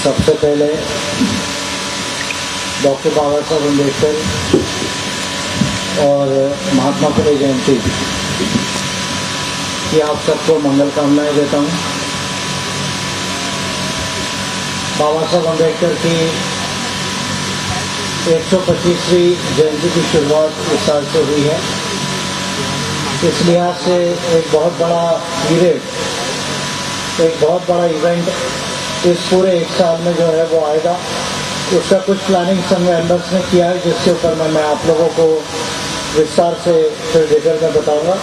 सबसे पहले डॉक्टर बाबा साहब अम्बेडकर और महात्मा फुले जयंती की आप सबको मंगल कामनाएं देता हूं। बाबा साहब अम्बेडकर की 125वीं जयंती की शुरुआत इस साल से हुई है। इस लिहाज से एक बहुत बड़ा पीरियड, एक बहुत बड़ा इवेंट इस पूरे एक साल में जो है वो आएगा। उसका कुछ प्लानिंग संघ मेंबर्स ने किया है, जिसके ऊपर मैं आप लोगों को विस्तार से फिर डिटेल में बताऊंगा।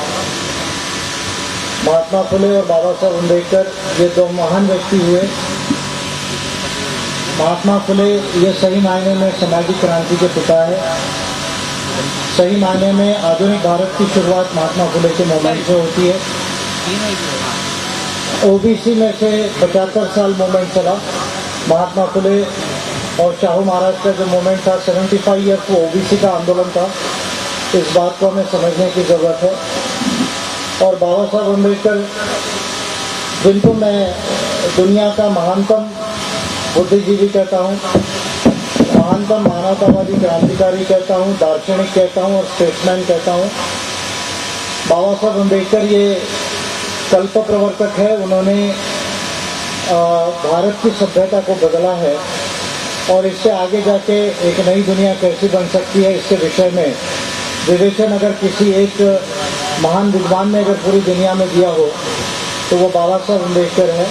महात्मा फुले और बाबा साहब अम्बेडकर ये दो महान व्यक्ति हुए। महात्मा फुले ये सही मायने में सामाजिक क्रांति के पिता है। सही मायने में आधुनिक भारत की शुरुआत महात्मा फुले के मूवमेंट से होती है। ओबीसी में से 75 साल मूवमेंट चला। महात्मा फुले और शाहू महाराज का जो मूवमेंट था 75 ईयर, वो ओबीसी का आंदोलन था। इस बात को हमें समझने की जरूरत है। और बाबा साहब अम्बेडकर, जिनको मैं दुनिया का महानतम बुद्धिजीवी कहता हूँ, महानतम मानवतावादी क्रांतिकारी कहता हूँ, दार्शनिक कहता हूँ और स्टेट्समैन कहता हूँ, बाबा साहब अम्बेडकर ये कल्प प्रवर्तक है। उन्होंने भारत की सभ्यता को बदला है और इससे आगे जाके एक नई दुनिया कैसी बन सकती है, इसके विषय में विवेचन अगर किसी एक महान विद्वान ने अगर पूरी दुनिया में दिया हो तो वो बाबा साहब अम्बेडकर है।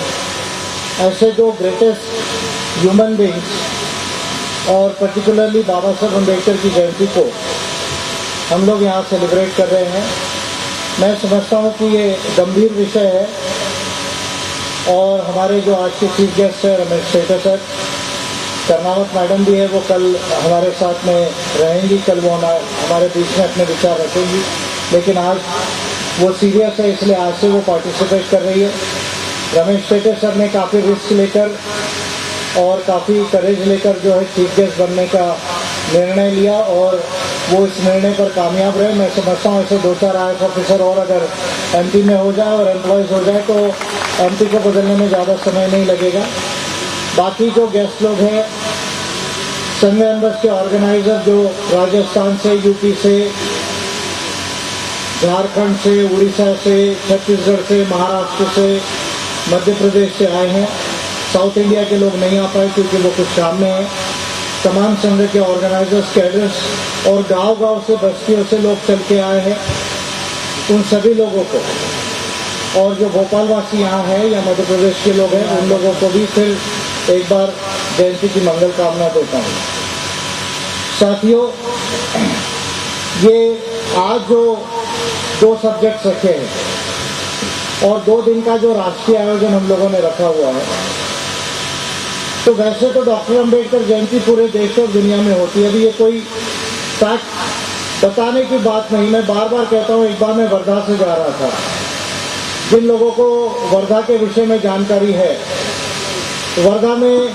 ऐसे जो ग्रेटेस्ट ह्यूमन बीइंग्स और पर्टिकुलरली बाबा साहब अम्बेडकर की जयंती को हम लोग यहाँ सेलिब्रेट कर रहे हैं। मैं समझता हूँ कि ये गंभीर विषय है और हमारे जो आज के चीफ गेस्ट है रमेश सेठा सर, कर्नावत मैडम भी है, वो कल हमारे साथ में रहेंगी। कल वो हमारे बीच में अपने विचार रखेंगी, लेकिन आज वो सीरियस है इसलिए आज से वो पार्टिसिपेट कर रही है। रमेश सेठा सर ने काफ़ी रिस्क लेकर और काफ़ी करेज लेकर जो है चीफ गेस्ट बनने का निर्णय लिया और वो इस निर्णय पर कामयाब रहे। मैं समझता हूँ ऐसे 2-4 IAS ऑफिसर और अगर एमपी में हो जाए और एम्प्लॉयज़ हो जाए तो एमपी को बदलने में ज़्यादा समय नहीं लगेगा। बाकी जो गेस्ट लोग हैं, संघ मेंबर्स के ऑर्गेनाइजर जो राजस्थान से, यूपी से, झारखंड से, उड़ीसा से, छत्तीसगढ़ से, महाराष्ट्र से, मध्य प्रदेश से आए हैं। साउथ इंडिया के लोग नहीं आ पाए क्योंकि वो कुछ काम में हैं। तमाम संघ के ऑर्गेनाइजर्स, कैडर्स और गांव-गांव से, बस्तियों से लोग चल के आए हैं। उन सभी लोगों को और जो भोपाल वासी यहाँ हैं या मध्य प्रदेश के लोग हैं, उन लोगों को भी फिर एक बार जयंती की मंगल कामना देता हूँ। साथियों, ये आज जो 2 सब्जेक्ट्स रखे हैं और 2 दिन का जो राष्ट्रीय आयोजन हम लोगों ने रखा हुआ है, तो वैसे तो डॉक्टर अम्बेडकर जयंती पूरे देश और दुनिया में होती है। अभी ये कोई फैक्ट बताने की बात नहीं। मैं बार बार कहता हूँ, एक बार मैं वर्धा से जा रहा था। जिन लोगों को वर्धा के विषय में जानकारी है, वर्धा में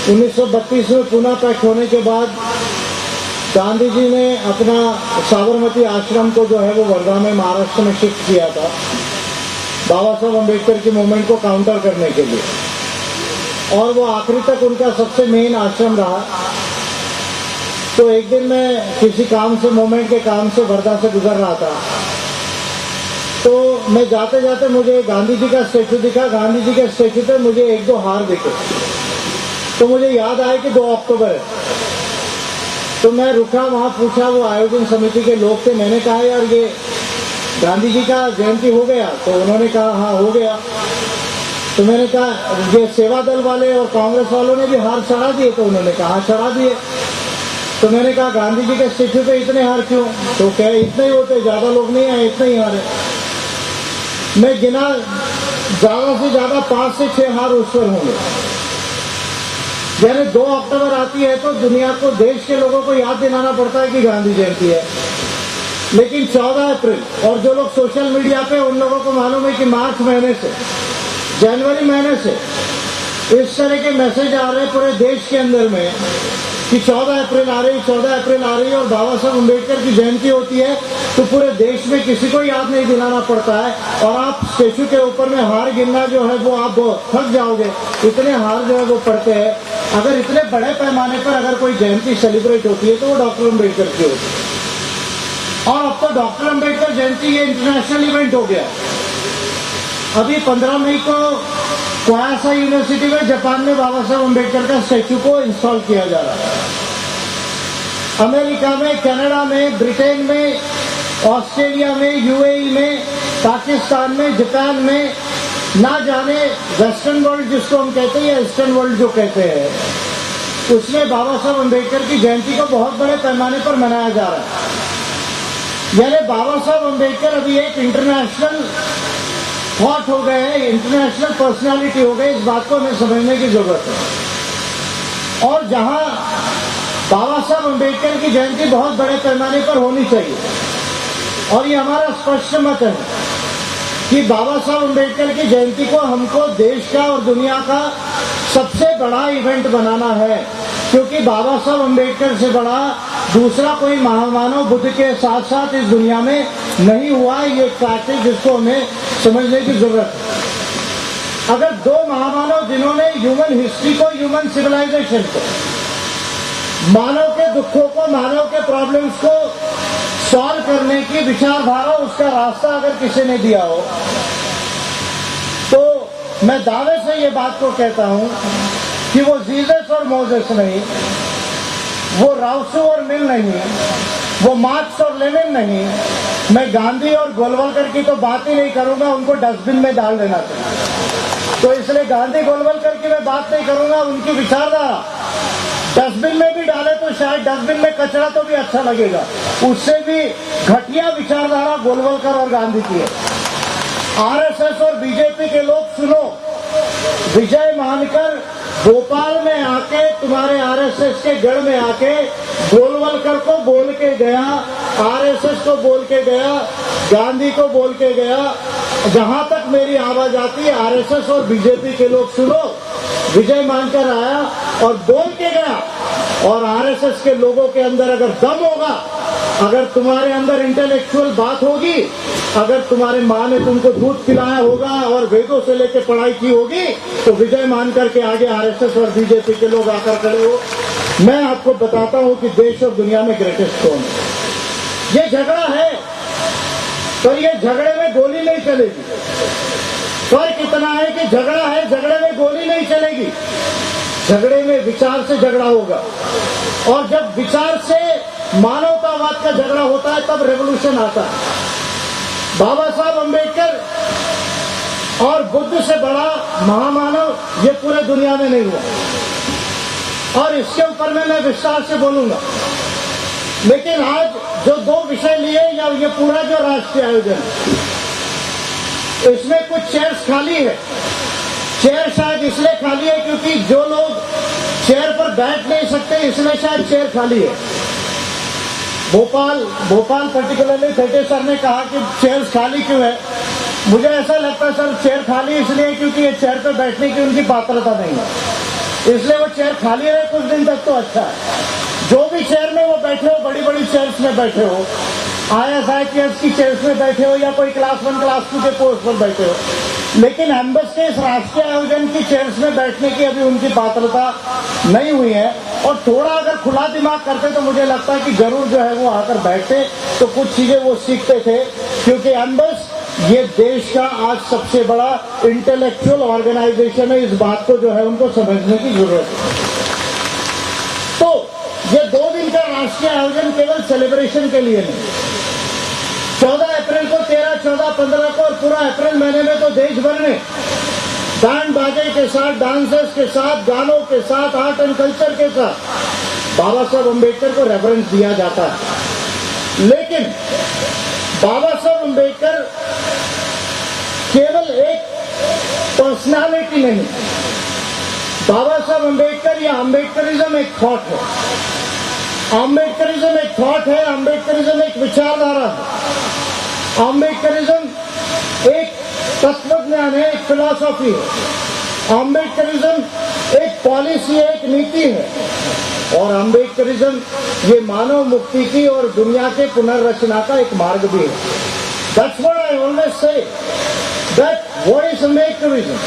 1932 में पुनः पैक्ट होने के बाद गांधी जी ने अपना साबरमती आश्रम को जो है वो वर्धा में महाराष्ट्र में शिफ्ट किया था, बाबा साहब अम्बेडकर की मूवमेंट को काउंटर करने के लिए। और वो आखिरी तक उनका सबसे मेन आश्रम रहा। तो एक दिन मैं किसी काम से, मूवमेंट के काम से वर्धा से गुजर रहा था, तो मैं जाते जाते मुझे गांधी जी का स्टैचू दिखा। गांधी जी के स्टैचू पे मुझे 1-2 हार दिखे, तो मुझे याद आया कि 2 अक्टूबर है। तो मैं रुका, वहाँ पूछा, वो आयोजन समिति के लोग थे। मैंने कहा, यार ये गांधी जी का जयंती हो गया? तो उन्होंने कहा हाँ हो गया। तो मैंने कहा ये सेवा दल वाले और कांग्रेस वालों ने भी हार चढ़ा दिए? तो उन्होंने कहा चढ़ा दिए। तो मैंने कहा गांधी जी के स्टैचू पे इतने हार क्यों? तो कहे इतने ही होते, ज्यादा लोग नहीं आए, इतने ही हार है। मैं गिना, ज्यादा से ज्यादा 5 से 6 हार उस पर होंगे। यानी 2 अक्टूबर आती है तो दुनिया को, देश के लोगों को याद दिलाना पड़ता है कि गांधी जयंती है। लेकिन 14 अप्रैल, और जो लोग सोशल मीडिया पे, उन लोगों को मालूम है कि मार्च महीने से, जनवरी महीने से इस तरह के मैसेज आ रहे हैं पूरे देश के अंदर में कि 14 अप्रैल आ रही, 14 अप्रैल आ रही है और बाबा साहब अम्बेडकर की जयंती होती है, तो पूरे देश में किसी को याद नहीं दिलाना पड़ता है। और आप स्टेचू के ऊपर में हार गिनना जो है वो आप थक जाओगे, इतने हार जो है वो पड़ते हैं। अगर इतने बड़े पैमाने पर अगर कोई जयंती सेलिब्रेट होती है तो वो डॉक्टर अम्बेडकर की होती है। और अब तो डॉक्टर अम्बेडकर जयंती ये इंटरनेशनल इवेंट हो गया। अभी 15 मई को क्वासा यूनिवर्सिटी में जापान में बाबा साहब अम्बेडकर का स्टैच्यू को इंस्टॉल किया जा रहा है। अमेरिका में, कनाडा में, ब्रिटेन में, ऑस्ट्रेलिया में, यूएई में, पाकिस्तान में, जापान में, ना जाने वेस्टर्न वर्ल्ड जिसको हम कहते हैं या ईस्टर्न वर्ल्ड जो कहते हैं, उसमें बाबा साहब अम्बेडकर की जयंती को बहुत बड़े पैमाने पर मनाया जा रहा है। यानी बाबा साहब अम्बेडकर अभी एक इंटरनेशनल थॉट हो गए हैं, इंटरनेशनल पर्सनालिटी हो गए। इस बात को हमें समझने की जरूरत है। और जहां बाबा साहब अम्बेडकर की जयंती बहुत बड़े पैमाने पर होनी चाहिए, और ये हमारा स्पष्ट मत है कि बाबा साहब अम्बेडकर की जयंती को हमको देश का और दुनिया का सबसे बड़ा इवेंट बनाना है, क्योंकि बाबा साहब अम्बेडकर से बड़ा दूसरा कोई महामानव बुद्ध के साथ साथ इस दुनिया में नहीं हुआ। ये एक फैक्ट है जिसको हमें समझने की जरूरत है। अगर दो महामानव जिन्होंने ह्यूमन हिस्ट्री को, ह्यूमन सिविलाइजेशन को, मानव के दुखों को, मानव के प्रॉब्लम्स को सॉल्व करने की विचारधारा, उसका रास्ता अगर किसी ने दिया हो, तो मैं दावे से ये बात को कहता हूं कि वो जीसस और मोसेस नहीं, वो राउसू और मिल नहीं, वो मार्क्स और लेनिन नहीं, मैं गांधी और गोलवलकर की तो बात ही नहीं करूंगा, उनको डस्टबिन में डाल देना चाहिए। तो इसलिए गांधी गोलवलकर की मैं बात नहीं करूंगा, उनकी विचारधारा डस्टबिन में भी डाले तो शायद डस्टबिन में कचरा तो भी अच्छा लगेगा, उससे भी घटिया विचारधारा गोलवलकर और गांधी की है। आरएसएस और बीजेपी के लोग सुनो, विजय मानकर भोपाल में आके, तुम्हारे आरएसएस के गढ़ में आके गोलवलकर को बोल के गया, आरएसएस को बोल के गया, गांधी को बोल के गया। जहां तक मेरी आवाज आती है, आरएसएस और बीजेपी के लोग सुनो, विजय मानकर आया और बोल के गया। और आरएसएस के लोगों के अंदर अगर दम होगा, अगर तुम्हारे अंदर इंटेलेक्चुअल बात होगी, अगर तुम्हारे माँ ने तुमको दूध पिलाया होगा और वेदों से लेकर पढ़ाई की होगी, तो विजय मानकर के आगे आरएसएस और बीजेपी के लोग आकर खड़े हो। मैं आपको बताता हूं कि देश और दुनिया में ग्रेटेस्ट कौन है। ये झगड़ा है, पर ये झगड़े में गोली नहीं चलेगी। फर्क इतना है कि झगड़ा है, झगड़े में गोली नहीं चलेगी, झगड़े में विचार से झगड़ा होगा। और जब विचार से मानवतावाद का झगड़ा होता है, तब रेवोल्यूशन आता है। बाबा साहब अम्बेडकर और बुद्ध से बड़ा महामानव ये पूरे दुनिया में नहीं हुआ, और इसके ऊपर में मैं विस्तार से बोलूंगा। लेकिन आज जो दो विषय लिए, या ये पूरा जो राष्ट्रीय आयोजन, इसमें कुछ चेयर्स खाली है। चेयर शायद इसलिए खाली है क्योंकि जो लोग चेयर पर बैठ नहीं सकते, इसलिए शायद चेयर खाली है। भोपाल पर्टिकुलरली थेटे सर ने कहा कि चेयर्स खाली क्यों है। मुझे ऐसा लगता है सर, चेयर खाली इसलिए क्योंकि ये चेयर पर बैठने की उनकी पात्रता नहीं है, इसलिए वो चेयर खाली रहे कुछ दिन तक तो अच्छा है। जो भी चेयर में वो बैठे हो, बड़ी बड़ी चेयर्स में बैठे हो, IAS की चेयर्स में बैठे हो, या कोई क्लास 1 क्लास 2 के पोस्ट पर बैठे हो, लेकिन एम्बस के इस राष्ट्रीय आयोजन की चेयर्स में बैठने की अभी उनकी पात्रता नहीं हुई है। और थोड़ा अगर खुला दिमाग करते तो मुझे लगता है कि जरूर जो है वो आकर बैठते, तो कुछ चीजें वो सीखते थे। क्योंकि एम्बस ये देश का आज सबसे बड़ा इंटेलेक्चुअल ऑर्गेनाइजेशन है, इस बात को जो है उनको समझने की जरूरत है। तो ये 2 दिन का राष्ट्रीय आयोजन केवल सेलिब्रेशन के लिए नहीं, 14 अप्रैल को, 13, 14, 15 को और पूरा अप्रैल महीने में तो देश भर में बैंड बाजे के साथ, डांसर्स के साथ, गानों के साथ, आर्ट एंड कल्चर के साथ बाबा साहब अम्बेडकर को रेफरेंस दिया जाता है। लेकिन बाबा साहब अम्बेडकर केवल एक पर्सनालिटी नहीं, बाबा साहब अम्बेडकर या अम्बेडकरिज्म एक थॉट है। अम्बेडकरिज्म एक थॉट है, अम्बेडकरिज्म एक विचारधारा है, अम्बेडकरिज्म एक तत्वज्ञान है, एक फिलॉसफी है, अम्बेडकरिज्म एक पॉलिसी है, एक नीति है। और अम्बेडकरिज्म ये मानव मुक्ति की और दुनिया के पुनर्रचना का एक मार्ग भी है। That's what I always say. That what is Ambedkarism?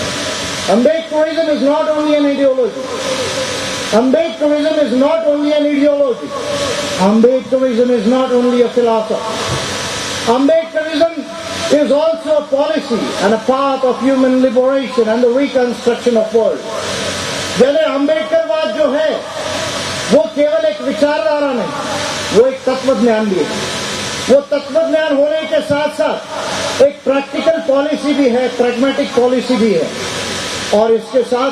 Ambedkarism is not only an ideology. Ambedkarism is not only an ideology. Ambedkarism is not only a philosophy. Ambedkarism is also a policy and a path of human liberation and the reconstruction of world. यानी अम्बेडकरवाद जो है वो केवल एक विचारधारा नहीं, वो एक तत्वज्ञान भी है। वो तत्वज्ञान होने के साथ साथ एक प्रैक्टिकल पॉलिसी भी है, प्रैग्मेटिक पॉलिसी भी है, और इसके साथ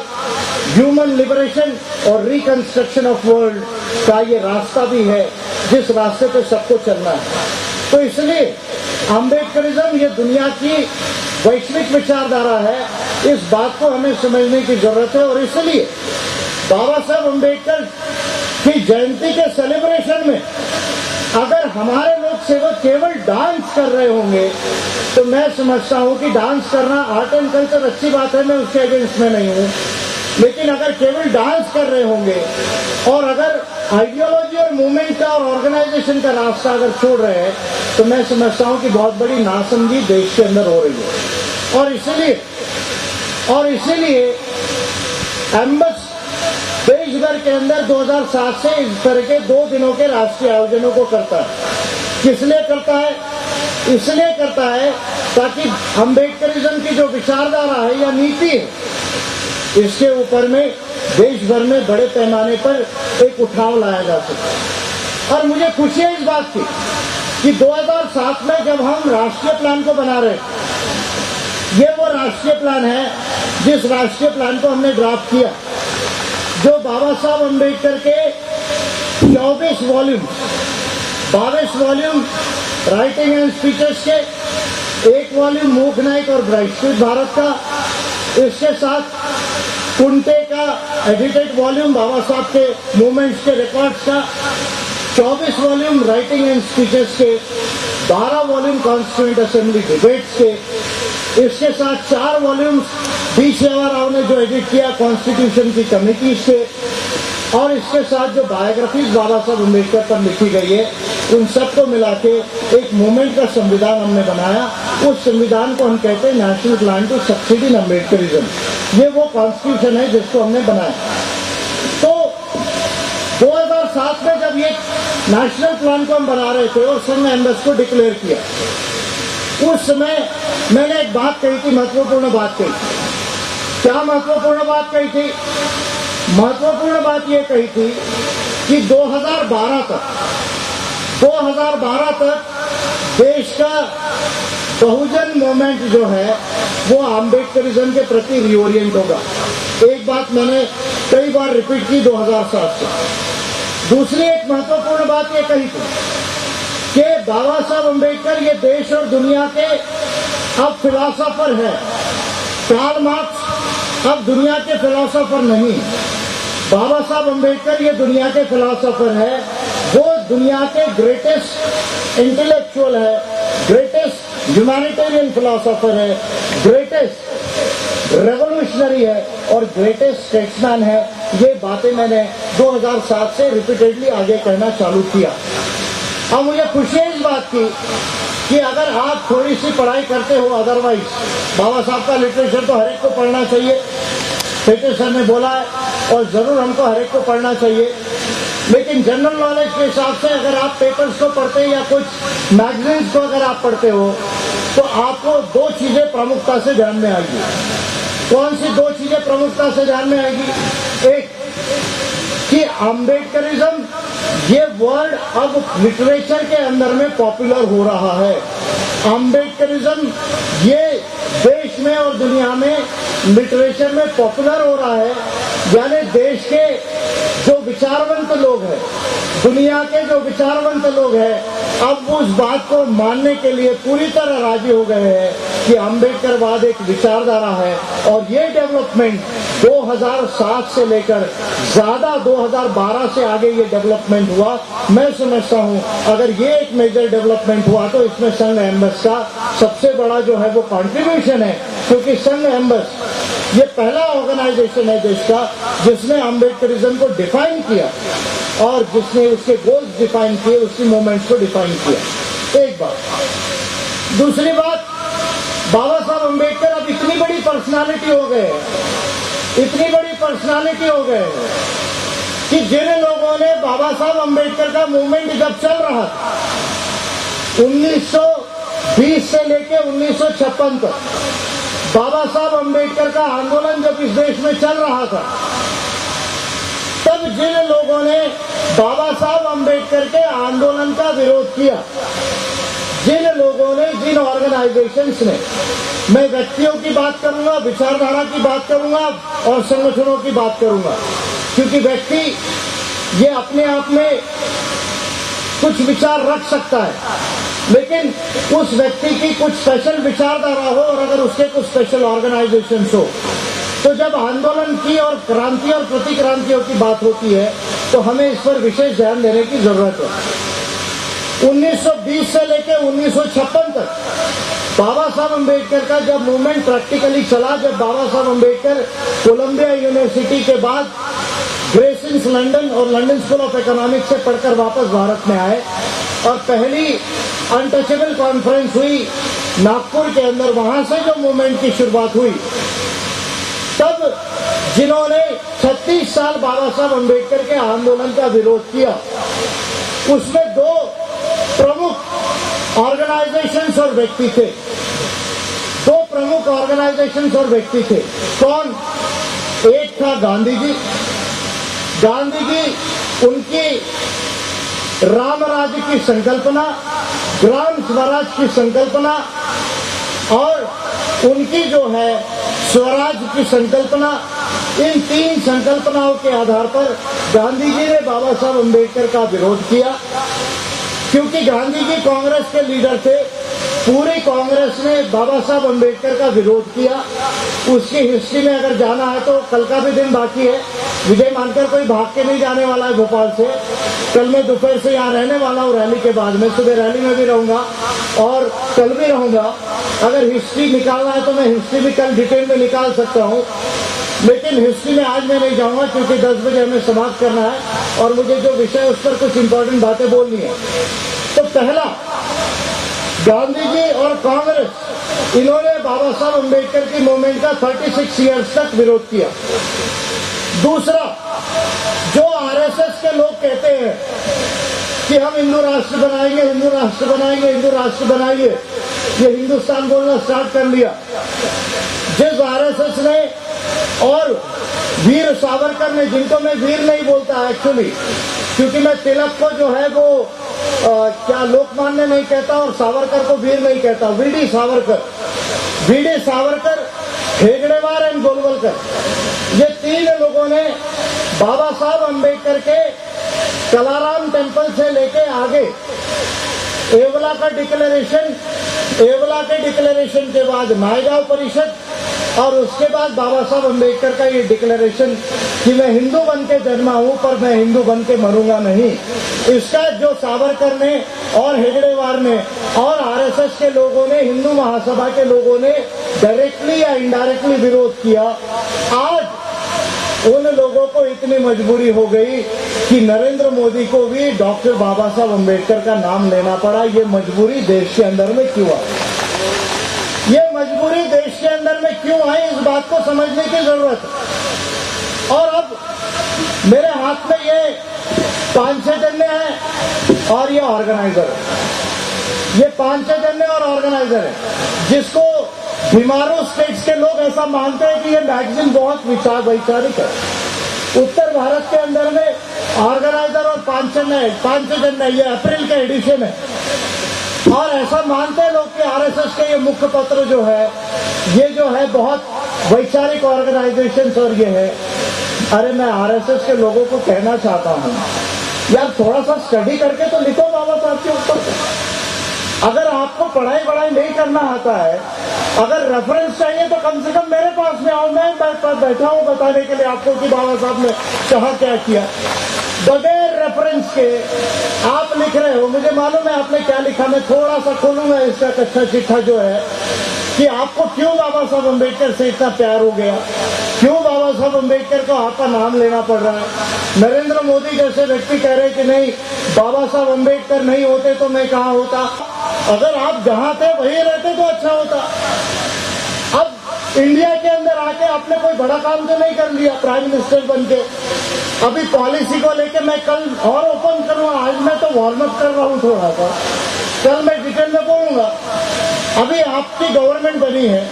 ह्यूमन लिबरेशन और रिकंस्ट्रक्शन ऑफ वर्ल्ड का ये रास्ता भी है जिस रास्ते पे सबको चलना है। तो इसलिए अम्बेडकरिज्म ये दुनिया की वैश्विक विचारधारा है, इस बात को हमें समझने की जरूरत है। और इसलिए बाबा साहब अम्बेडकर की जयंती के सेलिब्रेशन में अगर हमारे लोग केवल डांस कर रहे होंगे तो मैं समझता हूं कि डांस करना आर्ट एंड कल्चर अच्छी बात है, मैं उसके अगेंस्ट में नहीं हूं, लेकिन अगर केवल डांस कर रहे होंगे और अगर आइडियोलॉजी और मूवमेंट का और ऑर्गेनाइजेशन का रास्ता अगर छोड़ रहे हैं तो मैं समझता हूं कि बहुत बड़ी नासमझी देश के अंदर हो रही है। और इसीलिए एम्बस देश भर के अंदर 2007 से इस तरह के 2 दिनों के राष्ट्रीय आयोजनों को करता है। किस लिए करता है? इसलिए करता है ताकि अम्बेडकरिज्म की जो विचारधारा है या नीति है, इसके ऊपर में देश भर में बड़े पैमाने पर एक उठाव लाया जा सके। और मुझे खुशी है इस बात की कि 2007 में जब हम राष्ट्रीय प्लान को बना रहे, ये वो राष्ट्रीय प्लान है जिस राष्ट्रीय प्लान को हमने ड्राफ्ट किया, जो बाबा साहब अम्बेडकर के 24 volume 22 volume writing and speeches के, 1 वॉल्यूम मूक नाइक और ब्राइटफील्ड भारत का, इसके साथ कुंटे का एडिटेड वॉल्यूम बाबा साहब के मूवमेंट्स के रिकॉर्ड्स का, 24 वॉल्यूम राइटिंग एंड स्पीचेस के, 12 वॉल्यूम कॉन्स्टिट्यूएंट असेंबली डिबेट्स के, इसके साथ 4 वॉल्यूम्स डी सेवा राव ने जो एडिट किया कॉन्स्टिट्यूशन की कमेटी से, और इसके साथ जो बायोग्राफीज बाबा साहब अम्बेडकर पर लिखी गई है, उन सबको मिला के एक मूवमेंट का संविधान हमने बनाया। उस संविधान को हम कहते हैं national plan to succeed in Ambedkarism. ये वो कॉन्स्टिट्यूशन है जिसको हमने बनाया। तो 2007 में जब ये नेशनल प्लान को हम बना रहे थे और संघ एम्बस को डिक्लेयर किया, उस समय मैंने एक बात कही थी, महत्वपूर्ण बात कही। क्या महत्वपूर्ण बात कही थी? महत्वपूर्ण बात यह कही थी कि 2012 तक देश का बहुजन मूवमेंट जो है वो अम्बेडकरिज्म के प्रति रिओरिएंट होगा। एक बात मैंने कई बार रिपीट की 2007 से। दूसरी एक महत्वपूर्ण बात यह कही थी कि बाबा साहब अम्बेडकर ये देश और दुनिया के अब फिलॉसफर है। कार्ल मार्क्स अब दुनिया के फिलॉसफर नहीं, बाबा साहब अम्बेडकर ये दुनिया के फिलॉसफर है। वो दुनिया के ग्रेटेस्ट इंटेलेक्चुअल है, ग्रेटेस्ट ह्यूमैनिटेरियन फिलॉसफर है, ग्रेटेस्ट रेवोल्यूशनरी है और ग्रेटेस्ट स्टेट्समैन है। ये बातें मैंने 2007 से रिपीटेडली आगे कहना चालू किया। अब मुझे खुशी है इस बात की कि अगर आप थोड़ी सी पढ़ाई करते हो, अदरवाइज बाबा साहब का लिटरेचर तो हर एक को पढ़ना चाहिए, पेटे सर ने बोला है, और जरूर हमको हर एक को पढ़ना चाहिए। लेकिन जनरल नॉलेज के हिसाब से अगर आप पेपर्स को पढ़ते हैं या कुछ मैगजीन्स को अगर आप पढ़ते हो तो आपको 2 चीजें प्रमुखता से ध्यान में आएगी। कौन सी 2 चीजें प्रमुखता से ध्यान में आएगी? एक कि अम्बेडकरिज्म ये वर्ड अब लिटरेचर के अंदर में पॉपुलर हो रहा है। अम्बेडकरिज्म ये देश में और दुनिया में लिटरेचर में पॉपुलर हो रहा है। यानी देश के जो विचारवंत लोग हैं, दुनिया के जो विचारवंत लोग हैं, अब उस बात को मानने के लिए पूरी तरह राजी हो गए हैं कि अम्बेडकरवाद एक विचारधारा है। और ये डेवलपमेंट 2007 से लेकर ज्यादा 2012 से आगे ये डेवलपमेंट हुआ। मैं समझता हूं अगर ये एक मेजर डेवलपमेंट हुआ तो इसमें संघ एम्बस का सबसे बड़ा जो है वो कॉन्ट्रीब्यूशन है, क्योंकि संघ एम्बस ये पहला ऑर्गेनाइजेशन है देश का जिसने अम्बेडकरिज्म को डिफाइन किया। और जिसने उसके गोल्स डिफाइन किए, उसी मूवमेंट्स को डिफाइन किया। एक बात। दूसरी बात, बाबा साहब अम्बेडकर अब इतनी बड़ी पर्सनालिटी हो गए, इतनी बड़ी पर्सनालिटी हो गए कि जिन लोगों ने बाबा साहब अम्बेडकर का मूवमेंट जब चल रहा था 1920 से लेके 1956 तक, बाबा साहब अम्बेडकर का आंदोलन जब इस देश में चल रहा था, तब जिन लोगों ने बाबा साहब अम्बेडकर के आंदोलन का विरोध किया, जिन लोगों ने, जिन ऑर्गेनाइजेशंस ने, मैं व्यक्तियों की बात करूंगा, विचारधारा की बात करूंगा और संगठनों की बात करूंगा, क्योंकि व्यक्ति ये अपने आप में कुछ विचार रख सकता है, लेकिन उस व्यक्ति की कुछ स्पेशल विचारधारा हो और अगर उसके कुछ स्पेशल ऑर्गेनाइजेशंस हो, तो जब आंदोलन की और क्रांति और प्रतिक्रांतियों की बात होती है तो हमें इस पर विशेष ध्यान देने की जरूरत है। 1920 से लेकर 1956 तक बाबा साहब अम्बेडकर का जब मूवमेंट प्रैक्टिकली चला, जब बाबा साहब अम्बेडकर कोलंबिया यूनिवर्सिटी के बाद ग्रेसिंस लंदन और लंदन स्कूल ऑफ इकोनॉमिक्स से पढ़कर वापस भारत में आए और पहली अनटचेबल कॉन्फ्रेंस हुई नागपुर के अंदर, वहां से जो मूवमेंट की शुरुआत हुई, तब जिन्होंने 36 साल बाबा साहब अम्बेडकर के आंदोलन का विरोध किया, उसमें दो प्रमुख ऑर्गेनाइजेशंस और व्यक्ति थे। दो प्रमुख ऑर्गेनाइजेशंस और व्यक्ति थे। कौन? एक था गांधी जी। गांधी जी, उनकी राम राज्य की संकल्पना, ग्राम स्वराज की संकल्पना और उनकी जो है स्वराज की संकल्पना, इन तीन संकल्पनाओं के आधार पर गांधी जी ने बाबा साहब अम्बेडकर का विरोध किया। क्योंकि गांधी जी कांग्रेस के लीडर थे, पूरी कांग्रेस ने बाबा साहब अम्बेडकर का विरोध किया। उसकी हिस्ट्री में अगर जाना है तो कल का भी दिन बाकी है। विजय मानकर कोई भाग के नहीं जाने वाला है भोपाल से। कल मैं दोपहर से यहाँ रहने वाला हूँ रैली के बाद में, सुबह रैली में भी रहूंगा और कल भी रहूंगा। अगर हिस्ट्री निकालना है तो मैं हिस्ट्री भी कल डिटेल में निकाल सकता हूँ, लेकिन हिस्ट्री में आज मैं नहीं जाऊंगा क्योंकि 10 बजे हमें समाप्त करना है और मुझे जो विषय उस पर कुछ इंपॉर्टेंट बातें बोलनी है। तो पहला, गांधी जी और कांग्रेस, इन्होंने बाबा साहब अम्बेडकर की मूवमेंट का 36 ईयर्स तक विरोध किया। दूसरा, जो आरएसएस के लोग कहते हैं कि हम हिंदू राष्ट्र बनाएंगे, हिंदू राष्ट्र बनाएंगे, हिंदू राष्ट्र बनाएंगे, ये हिंदुस्तान बोलना स्टार्ट कर लिया। जिस आरएसएस ने और वीर सावरकर ने, जिनको मैं वीर नहीं बोलता एक्चुअली, क्योंकि मैं तिलक को जो है वो क्या लोकमान्य नहीं कहता और सावरकर को वीर नहीं कहता, वीडी सावरकर, हेगड़ेवार एंड गोलवलकर, ये तीन लोगों ने बाबा साहब अम्बेडकर के कलाराम टेम्पल से लेके आगे एवला के डिक्लेरेशन के बाद नायगांव परिषद और उसके बाद बाबा साहब अम्बेडकर का ये डिक्लेरेशन कि मैं हिंदू बन के जन्मा हूं पर मैं हिंदू बन के मरूंगा नहीं, इसका जो सावरकर ने और हेगड़ेवार ने और आरएसएस के लोगों ने, हिंदू महासभा के लोगों ने डायरेक्टली या इनडायरेक्टली विरोध किया। आज उन लोगों को इतनी मजबूरी हो गई कि नरेंद्र मोदी को भी डॉक्टर बाबा साहब अम्बेडकर का नाम लेना पड़ा। ये मजबूरी देश के अंदर में क्यों आई? ये मजबूरी देश के अंदर में क्यों आई, इस बात को समझने की जरूरत है। और अब मेरे हाथ में ये 5-6 झंडे हैं और ये ऑर्गेनाइजर है। ये 5-6 झंडे और ऑर्गेनाइजर है, जिसको बीमारू स्टेट्स के लोग ऐसा मानते हैं कि ये मैगजीन बहुत वैचारिक है। उत्तर भारत के अंदर में ऑर्गेनाइजर और 5-6 झंडे, ये अप्रैल का एडिशन है और ऐसा मानते हैं लोग कि आरएसएस के ये मुख्य पत्र जो है, ये जो है बहुत वैचारिक ऑर्गेनाइजेशंस और ये है। अरे मैं आरएसएस के लोगों को कहना चाहता हूं, यार थोड़ा सा स्टडी करके तो लिखो बाबा साहब के ऊपर। अगर आपको पढ़ाई नहीं करना आता है, अगर रेफरेंस चाहिए तो कम से कम मेरे पास में आओ, मैं बैठा हूं बताने के लिए आपको कि बाबा साहब ने कहा क्या किया। बगैर रेफरेंस के आप लिख रहे हो, मुझे मालूम है आपने क्या लिखा। मैं थोड़ा सा खोलूंगा इसका कच्चा चिट्ठा जो है कि आपको क्यों बाबा साहब अम्बेडकर से इतना प्यार हो गया, क्यों बाबा साहब अम्बेडकर को आपका नाम लेना पड़ रहा है। नरेंद्र मोदी जैसे व्यक्ति कह रहे कि नहीं, बाबा साहब अम्बेडकर नहीं होते तो मैं कहाँ होता। अगर आप जहां थे वहीं रहते तो अच्छा होता। अब इंडिया के अंदर आके आपने कोई बड़ा काम तो नहीं कर लिया प्राइम मिनिस्टर बनके। अभी पॉलिसी को लेके मैं कल और ओपन करूंगा, आज मैं तो वार्म अप कर रहा हूं थोड़ा सा, कल मैं डिटेल में बोलूंगा। अभी आपकी गवर्नमेंट बनी है,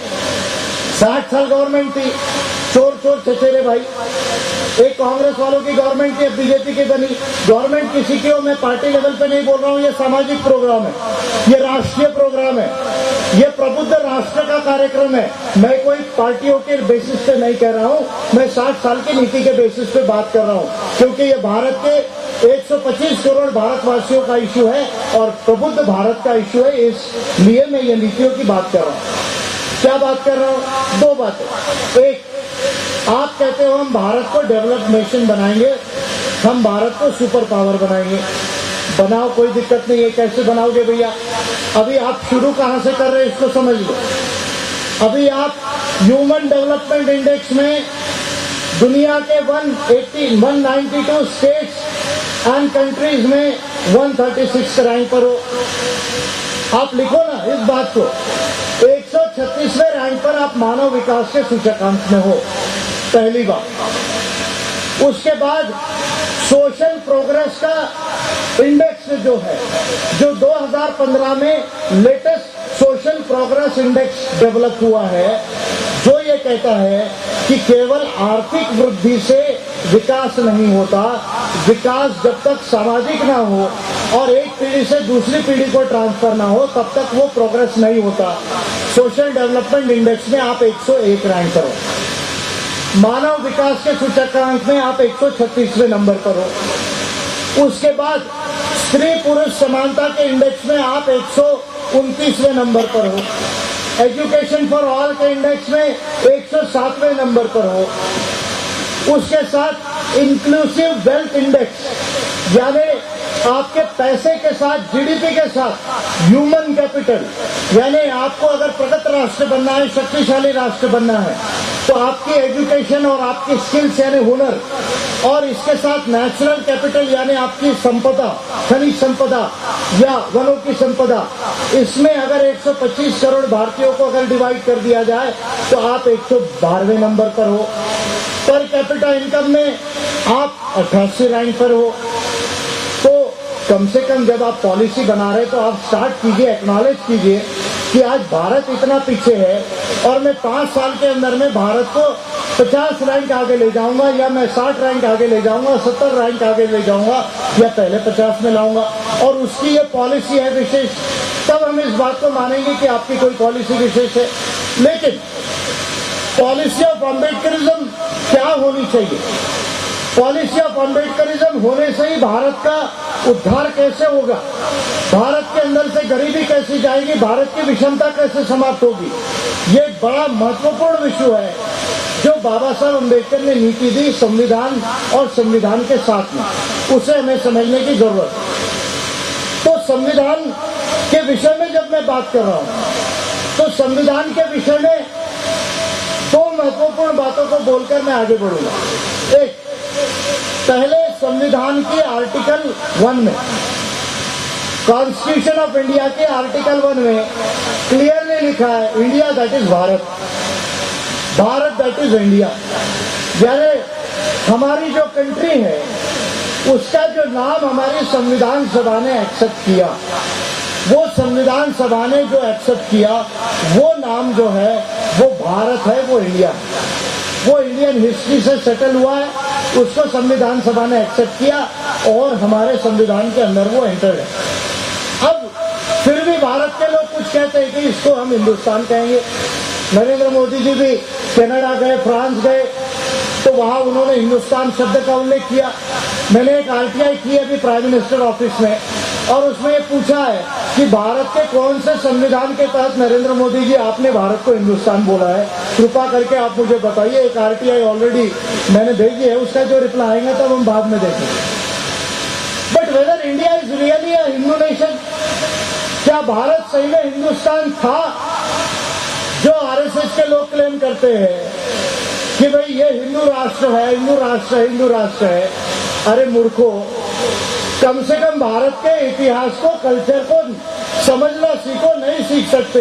60 साल गवर्नमेंट थी, चोर चोर चचेरे भाई। एक कांग्रेस वालों की गवर्नमेंट थी, बीजेपी की बनी। गवर्नमेंट किसी की हो, मैं पार्टी लेवल पे नहीं बोल रहा हूँ, ये सामाजिक प्रोग्राम है, ये राष्ट्रीय प्रोग्राम है, ये प्रबुद्ध राष्ट्र का कार्यक्रम है। मैं कोई पार्टियों के बेसिस पे नहीं कह रहा हूँ, मैं 60 साल की नीति के बेसिस पे बात कर रहा हूँ, क्योंकि ये भारत के 125 करोड़ भारतवासियों का इश्यू है और प्रबुद्ध भारत का इश्यू है, इसलिए मैं ये नीतियों की बात कर रहा हूँ। क्या बात कर रहा हूँ? दो बातें। एक, आप कहते हो हम भारत को डेवलप्ड नेशन बनाएंगे, हम भारत को सुपर पावर बनाएंगे। बनाओ, कोई दिक्कत नहीं है। कैसे बनाओगे भैया? अभी आप शुरू कहां से कर रहे हैं इसको समझ लो। अभी आप ह्यूमन डेवलपमेंट इंडेक्स में दुनिया के 192 स्टेट्स एंड कंट्रीज में 136 रैंक पर हो। आप लिखो ना इस बात को, 136वें रैंक पर आप मानव विकास के सूचकांक में हो, पहली बात। उसके बाद सोशल प्रोग्रेस का इंडेक्स जो है, जो 2015 में latest social progress index develop हुआ है, जो ये कहता है कि केवल आर्थिक वृद्धि से विकास नहीं होता, विकास जब तक सामाजिक ना हो और एक पीढ़ी से दूसरी पीढ़ी को ट्रांसफर ना हो तब तक वो प्रोग्रेस नहीं होता। सोशल डेवलपमेंट इंडेक्स में आप 101 रैंक पर हो, मानव विकास के सूचकांक में आप 136वें नंबर पर हो। उसके बाद स्त्री पुरुष समानता के इंडेक्स में आप 129वें नंबर पर हो। एजुकेशन फॉर ऑल के इंडेक्स में 107वें नंबर पर हो। उसके साथ इंक्लूसिव वेल्थ इंडेक्स, यानी आपके पैसे के साथ, जीडीपी के साथ ह्यूमन कैपिटल, यानी आपको अगर प्रगत राष्ट्र बनना है, शक्तिशाली राष्ट्र बनना है, तो आपकी एजुकेशन और आपकी स्किल्स यानी हुनर, और इसके साथ नेचुरल कैपिटल यानी आपकी संपदा, खनिज संपदा या वनों की संपदा, इसमें अगर 125 करोड़ भारतीयों को अगर डिवाइड कर दिया जाए तो आप 112वें नंबर पर हो। पर कैपिटा इनकम में आप 88 रैंक पर हो। तो कम से कम जब आप पॉलिसी बना रहे तो आप स्टार्ट कीजिए, एक्नॉलेज कीजिए कि आज भारत इतना पीछे है और मैं 5 साल के अंदर में भारत को 50 रैंक आगे ले जाऊंगा, या मैं 60 रैंक आगे ले जाऊंगा, 70 रैंक आगे ले जाऊंगा, या पहले 50 में लाऊंगा। और उसकी ये पॉलिसी है विशेष, तब हम इस बात को मानेंगे कि आपकी कोई पॉलिसी विशेष है। लेकिन पॉलिसी ऑफ अम्बेडकरिज्म क्या होनी चाहिए? पॉलिसी ऑफ अम्बेडकरिज्म होने से ही भारत का उद्धार कैसे होगा, भारत के अंदर से गरीबी कैसे जाएगी, भारत की विषमता कैसे समाप्त होगी, ये बड़ा महत्वपूर्ण विषय है जो बाबा साहब अम्बेडकर ने नीति दी संविधान और संविधान के साथ में, उसे हमें समझने की जरूरत है। तो संविधान के विषय में जब मैं बात कर रहा हूं तो संविधान के विषय में 2 महत्वपूर्ण बातों को बोलकर मैं आगे बढ़ूंगा। एक, पहले संविधान की आर्टिकल 1 में, कॉन्स्टिट्यूशन ऑफ इंडिया के आर्टिकल 1 में क्लियरली लिखा है India that is Bharat, Bharat that is India. यानी हमारी जो कंट्री है उसका जो नाम हमारी संविधान सभा ने एक्सेप्ट किया, वो संविधान सभा ने जो एक्सेप्ट किया वो नाम जो है वो भारत है, वो इंडिया है, वो इंडियन हिस्ट्री से सेटल हुआ है, उसको संविधान सभा ने एक्सेप्ट किया और हमारे संविधान के अंदर वो एंटर है। अब फिर भी भारत के लोग कुछ कहते हैं कि इसको हम हिंदुस्तान कहेंगे। नरेंद्र मोदी जी भी कनाडा गए, फ्रांस गए, तो वहां उन्होंने हिंदुस्तान शब्द का उल्लेख किया। मैंने एक आरटीआई की अभी प्राइम मिनिस्टर ऑफिस में, और उसमें ये पूछा है कि भारत के कौन से संविधान के तहत नरेंद्र मोदी जी आपने भारत को हिंदुस्तान बोला है, कृपा करके आप मुझे बताइए। एक आरटीआई ऑलरेडी मैंने भेजी है, उसका जो रिप्लाई आएगा तब हम बाद में देखेंगे। But whether India is really a Hindu nation, क्या भारत सही में हिंदुस्तान था? जो आरएसएस के लोग क्लेम करते हैं कि भाई ये हिंदू राष्ट्र है, हिंदू राष्ट्र है, हिंदू राष्ट्र है। अरे मूर्खो, कम से कम भारत के इतिहास को, कल्चर को समझना सीखो। नहीं सीख सकते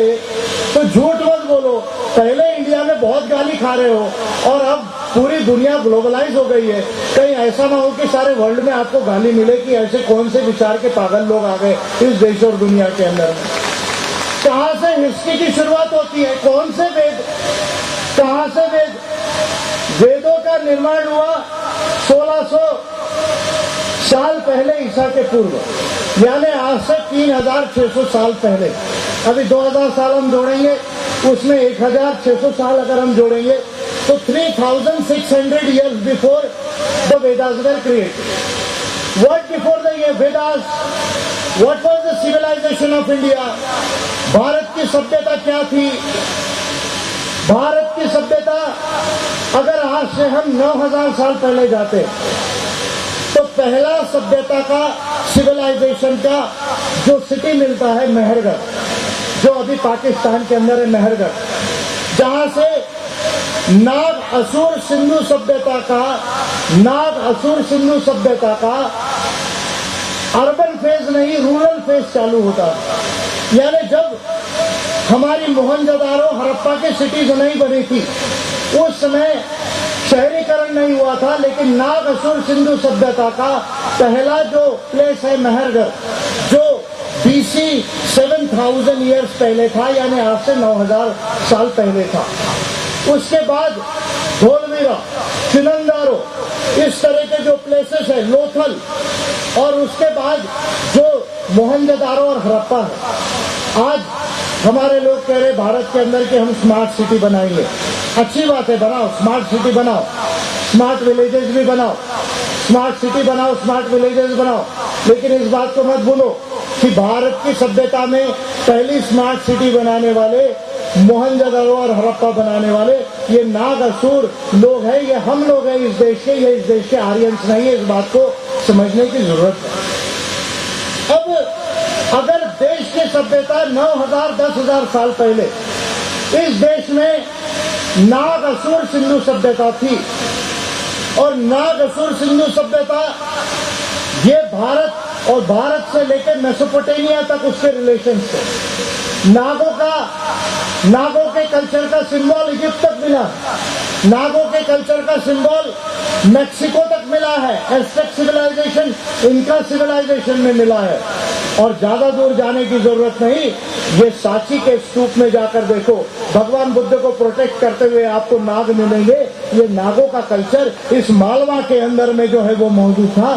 तो झूठ मत बोलो। पहले इंडिया में बहुत गाली खा रहे हो और अब पूरी दुनिया ग्लोबलाइज हो गई है। कहीं ऐसा ना हो कि सारे वर्ल्ड में आपको गाली मिले कि ऐसे कौन से विचार के पागल लोग आ गए इस देश और दुनिया के अंदर। कहां से हिस्ट्री की शुरुआत होती है? कौन से वेद? कहां से वेद? वेदों का निर्माण हुआ 1600 साल पहले ईसा के पूर्व, यानी आज से 3600 साल पहले। अभी 2000 साल हम जोड़ेंगे, उसमें 1600 साल अगर हम जोड़ेंगे तो 3600 years before the Vedas were created. What before the Vedas? What was the civilization of India? Bharat की सभ्यता क्या थी? भारत की सभ्यता, अगर आज से हम 9000 साल पहले जाते तो पहला सभ्यता का, सिविलाइजेशन का जो सिटी मिलता है मेहरगढ़, जो अभी पाकिस्तान के अंदर है मेहरगढ़, जहां से नाग असुर सिंधु सभ्यता का, नाग असुर सिंधु सभ्यता का अर्बन फेज नहीं रूरल फेज चालू होता। यानी जब हमारी मोहनजोदारो हड़प्पा की सिटीज नहीं बनी थी उस समय शहरीकरण नहीं हुआ था, लेकिन नाग असुर सिंधु सभ्यता का पहला जो प्लेस है मेहरगढ़, जो BC 7000 ईयर्स पहले था, यानी आज से 9000 साल पहले था। उसके बाद धोलवीरा, चिनंदारो, इस तरह के जो प्लेसेस है, लोथल, और उसके बाद जो मोहनजोदारो और हड़प्पा है। आज हमारे लोग कह रहे भारत के अंदर कि हम स्मार्ट सिटी बनाएंगे। अच्छी बात है, बनाओ, स्मार्ट सिटी बनाओ, स्मार्ट विलेजेस भी बनाओ, स्मार्ट सिटी बनाओ, स्मार्ट विलेजेस बनाओ, लेकिन इस बात को मत भूलो कि भारत की सभ्यता में पहली स्मार्ट सिटी बनाने वाले, मोहनजोदारो और हड़प्पा बनाने वाले ये नाग असुर लोग हैं। ये हम लोग हैं इस देश के, ये इस देश के आर्यंस नहीं है। इस बात को समझने की जरूरत है। अब अगर देश की सभ्यता 9000 10,000 साल पहले इस देश में नाग असुर सिंधु सभ्यता थी, और नाग असुर सिंधु सभ्यता ये भारत और भारत से लेकर मेसोपोटामिया तक उसके रिलेशन थे। नागों के कल्चर का सिंबल इजिप्ट तक मिला, नागों के कल्चर का सिंबल मैक्सिको तक मिला है, एस्टेक सिविलाइजेशन इनका सिविलाइजेशन में मिला है। और ज्यादा दूर जाने की जरूरत नहीं, ये सांची के स्तूप में जाकर देखो, भगवान बुद्ध को प्रोटेक्ट करते हुए आपको नाग मिलेंगे। ये नागों का कल्चर इस मालवा के अंदर में जो है वो मौजूद था।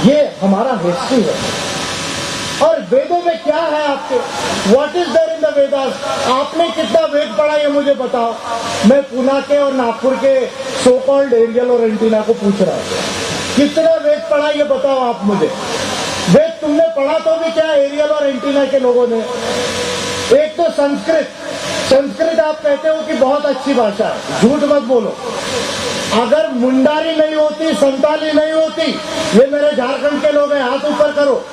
ये हमारा हिस्ट्री है। और वेदों में क्या है आपके? What is there in the Vedas? आपने कितना वेद पढ़ा ये मुझे बताओ। मैं पूना के और नागपुर के सो कॉल्ड एरियल और एंटीना को पूछ रहा हूं, कितना वेद पढ़ा ये बताओ आप मुझे। वेद तुमने पढ़ा तो भी क्या एरियल और एंटीना के लोगों ने? एक तो संस्कृत आप कहते हो कि बहुत अच्छी भाषा है, झूठ मत बोलो। अगर मुंडारी नहीं होती, संताली नहीं होती, ये मेरे झारखंड के लोग हैं, हाथ ऊपर करो,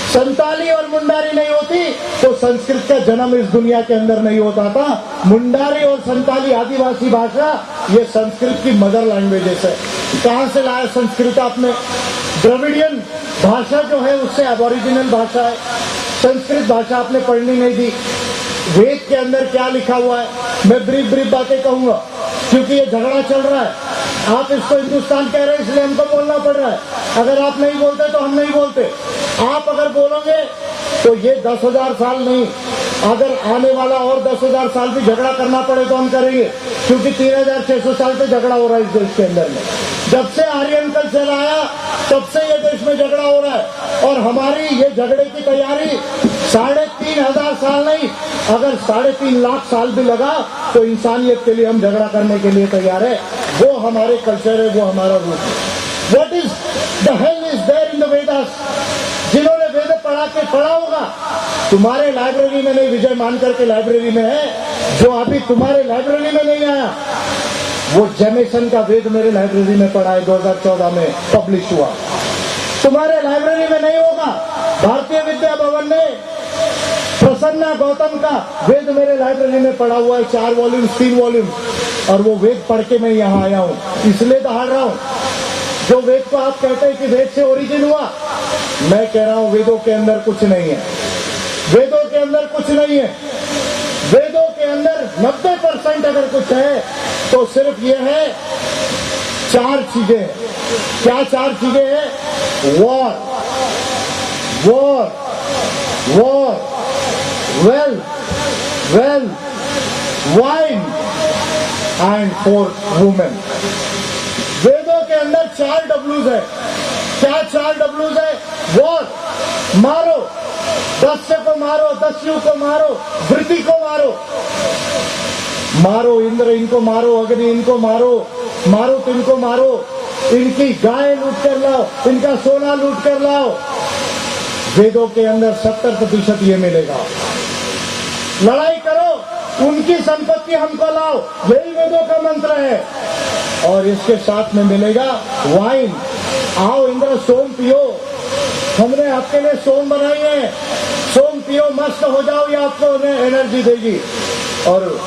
संताली और मुंडारी नहीं होती तो संस्कृत का जन्म इस दुनिया के अंदर नहीं होता था। मुंडारी और संताली आदिवासी भाषा ये संस्कृत की मदर लैंग्वेजेस है। कहां से लाया संस्कृत आपने? द्रविडियन भाषा जो है उससे एबोरिजिनल भाषा है। संस्कृत भाषा आपने पढ़नी नहीं दी। वेद के अंदर क्या लिखा हुआ है मैं ब्रीफ बातें कहूंगा, क्योंकि ये झगड़ा चल रहा है। आप इसको हिंदुस्तान कह रहे हैं इसलिए हमको बोलना पड़ रहा है। अगर आप नहीं बोलते तो हम नहीं बोलते। आप अगर बोलोगे तो ये 10,000 साल नहीं, अगर आने वाला और 10,000 साल भी झगड़ा करना पड़े तो हम करेंगे, क्योंकि 3600 साल से झगड़ा हो रहा है इस देश के अंदर में। जब से आर्यन कल्चर आया तब से ये देश में झगड़ा हो रहा है, और हमारी ये झगड़े की तैयारी 3,500 साल नहीं, अगर 3.5 लाख साल भी लगा तो इंसानियत के लिए हम झगड़ा करने के लिए तैयार है। वो हमारे कल्चर है, वो हमारा रूप है। What is the hell is there in the Vedas? जिन्होंने वेद पढ़ा होगा, तुम्हारे लाइब्रेरी में नहीं, विजय मानकर के लाइब्रेरी में है, जो अभी तुम्हारे लाइब्रेरी में नहीं आया, वो जेमेसन का वेद मेरे लाइब्रेरी में पढ़ा है, 2014 में पब्लिश हुआ। तुम्हारे लाइब्रेरी में नहीं होगा। भारतीय विद्या भवन ने प्रसन्ना गौतम का वेद मेरे लाइब्रेरी में पढ़ा हुआ है, 4 वॉल्यूम 3 वॉल्यूम। और वो वेद पढ़ के मैं यहाँ आया हूँ, इसलिए दहाड़ रहा हूँ। जो वेद को आप कहते हैं कि वेद से ओरिजिन हुआ, मैं कह रहा हूँ वेदों के अंदर कुछ नहीं है। वेदों के अंदर कुछ नहीं है। वेदों के अंदर 90% अगर कुछ है तो सिर्फ ये है, 4 चीजें हैं। क्या 4 चीजें हैं? War, war, war, wealth, wine and 4 women. वेदों के अंदर 4 डब्ल्यूज है। क्या 4 डब्ल्यूज है? वॉर, मारो, दस्यु को मारो, दस्यु को मारो, वृत्ति को मारो, मारो इंद्र इनको मारो, अग्नि इनको मारो, मारुत इनको मारो, इनकी गाय लूट कर लाओ, इनका सोना लूट कर लाओ। वेदों के अंदर 70% ये मिलेगा। लड़ाई करो, उनकी संपत्ति हमको लाओ, यही वेदों का मंत्र है। और इसके साथ में मिलेगा वाइन। आओ इंद्र सोम पियो, हमने आपके लिए सोम बनाई है, सोम पियो, मस्त हो जाओ, ये आपको एनर्जी देगी। और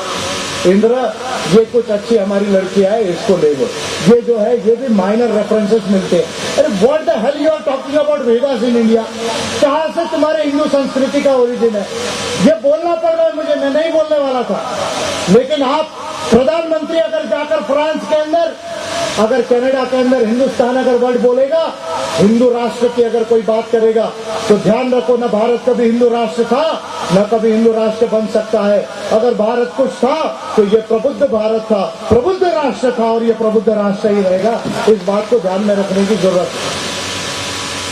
इंद्र ये कुछ अच्छी हमारी लड़कियां है, इसको ले लो। ये जो है ये भी माइनर रेफरेंसेस मिलते हैं। अरे what the hell you are talking about Vedas in India? कहां से तुम्हारे हिंदू संस्कृति का ओरिजिन है? ये बोलना पड़ रहा है मुझे, मैं नहीं बोलने वाला था। लेकिन आप प्रधानमंत्री अगर जाकर फ्रांस के अंदर, अगर कनाडा के अंदर हिंदुस्तान अगर वर्ड बोलेगा, हिंदू राष्ट्र की अगर कोई बात करेगा, तो ध्यान रखो, न भारत कभी हिंदू राष्ट्र था, न कभी हिंदू राष्ट्र बन सकता है। अगर भारत कुछ था तो ये प्रबुद्ध भारत था, प्रबुद्ध राष्ट्र था, और ये प्रबुद्ध राष्ट्र ही रहेगा। इस बात को ध्यान में रखने की जरूरत है।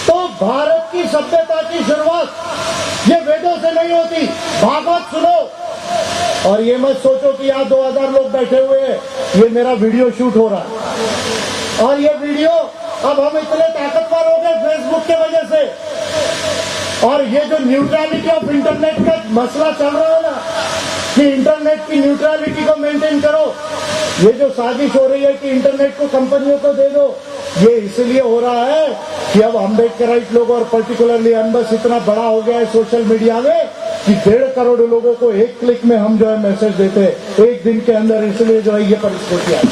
तो भारत की सभ्यता की शुरुआत ये वेदों से नहीं होती। भागवत सुनो, और ये मत सोचो कि यहाँ 2000 लोग बैठे हुए हैं, ये मेरा वीडियो शूट हो रहा है। और ये वीडियो, अब हम इतने ताकतवर हो गए फेसबुक के वजह से। और ये जो न्यूट्रलिटी ऑफ इंटरनेट का मसला चल रहा है ना, कि इंटरनेट की न्यूट्रलिटी को मेंटेन करो, ये जो साजिश हो रही है कि इंटरनेट को कंपनियों को दे दो, ये इसलिए हो रहा है कि अब अम्बेडकराइट लोग और पर्टिकुलरली अनबस इतना बड़ा हो गया है सोशल मीडिया में कि 1.5 करोड़ लोगों को एक क्लिक में हम जो है मैसेज देते हैं एक दिन के अंदर। इसलिए जो है ये परिस्थिति आई।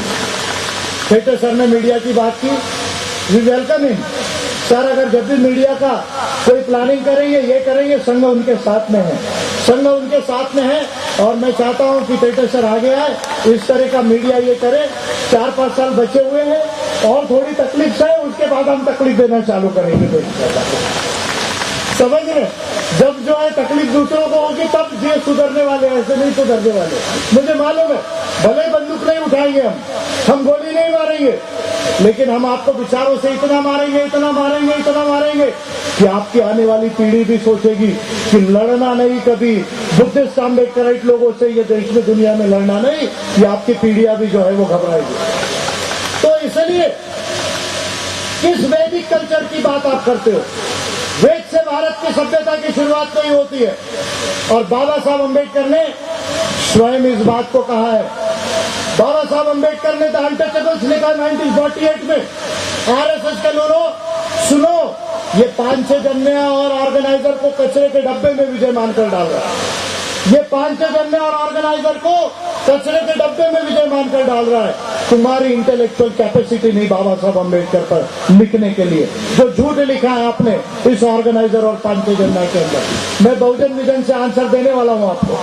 सेठे सर ने मीडिया की बात की, वी वेलकम हिम। सर अगर जब भी मीडिया का कोई प्लानिंग करेंगे, ये करेंगे, संघ उनके साथ में है, संघ उनके साथ में है। और मैं चाहता हूं कि टेटे सर आगे आए, इस तरह का मीडिया ये करे। 4-5 साल बचे हुए हैं और थोड़ी तकलीफ है, उसके बाद हम तकलीफ देना चालू करेंगे। समझ रहे? जब जो है तकलीफ दूसरों को होगी तब ये सुधरने वाले, ऐसे नहीं सुधरने वाले। मुझे मालूम है, भले बंदूक नहीं उठाएंगे, हम गोली नहीं मारेंगे, लेकिन हम आपको विचारों से इतना मारेंगे, इतना मारेंगे, इतना मारेंगे कि आपकी आने वाली पीढ़ी भी सोचेगी कि लड़ना नहीं कभी बुद्धिस्ट अम्बेडकराइट लोगों से, ये देश में दुनिया में लड़ना नहीं, ये आपकी पीढ़ियां भी जो है वो घबराएगी। तो इसलिए किस वैदिक कल्चर की बात आप करते हो? वेद से भारत की सभ्यता की शुरुआत नहीं होती है। और बाबा साहब अम्बेडकर ने स्वयं इस बात को कहा है। बाबा साहब अम्बेडकर ने द अनटचेबल्स लिखा 1948 में। आरएसएस के लोगों सुनो, ये 5-6 जन्या और ऑर्गेनाइजर को कचरे के डब्बे में विजय मानकर डाल रहा है। ये 5-6 जन्या और ऑर्गेनाइजर को कचरे के डब्बे में विजय मानकर डाल रहा है। तुम्हारी इंटेलेक्चुअल कैपेसिटी नहीं बाबा साहब अम्बेडकर पर लिखने के लिए, जो झूठ लिखा है आपने इस ऑर्गेनाइजर और 5-6 जन्या के अंदर। मैं बहुजन विजन से आंसर देने वाला हूं आपको।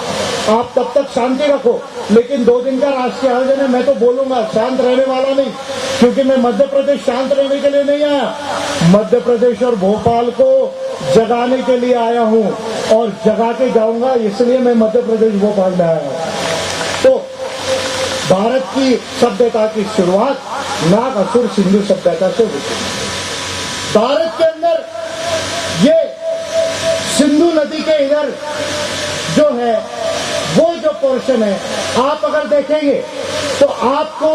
आप तब तक शांति रखो, लेकिन 2 दिन का राष्ट्रीय आयोजन है, मैं तो बोलूंगा, शांत रहने वाला नहीं, क्योंकि मैं मध्य प्रदेश शांत रहने के लिए नहीं आया। मध्य प्रदेश और भोपाल को जगाने के लिए आया हूं और जगा के जाऊंगा, इसलिए मैं मध्य प्रदेश भोपाल में आया हूं। तो भारत की सभ्यता की शुरुआत नागअसुर सिंधु सभ्यता से हुई। भारत के अंदर ये सिंधु नदी के इधर जो है वो जो पोर्शन है, आप अगर देखेंगे तो आपको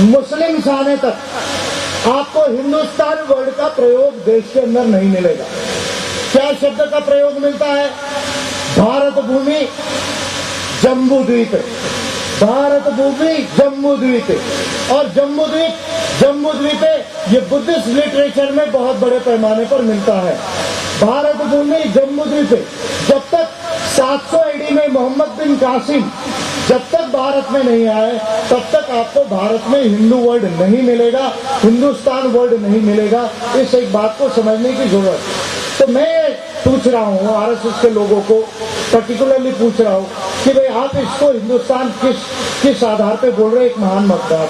मुस्लिम आने तक आपको हिंदुस्तान वर्ड का प्रयोग देश के अंदर नहीं मिलेगा। क्या शब्द का प्रयोग मिलता है? भारत भूमि जम्बू द्वीप, भारत भूमि जम्बू द्वीप। और जम्बू द्वीप ये बुद्धिस्ट लिटरेचर में बहुत बड़े पैमाने पर मिलता है। भारत भूमि जम्बू द्वीप। जब तक 700 AD में मोहम्मद बिन कासिम जब तक भारत में नहीं आए तब तक आपको भारत में हिंदू वर्ड नहीं मिलेगा, हिंदुस्तान वर्ड नहीं मिलेगा। इस एक बात को समझने की जरूरत है। तो मैं पूछ रहा हूँ आरएसएस के लोगों को, पर्टिकुलरली पूछ रहा हूँ कि भाई आप इसको हिंदुस्तान किस आधार पे बोल रहे, एक महान मतदार,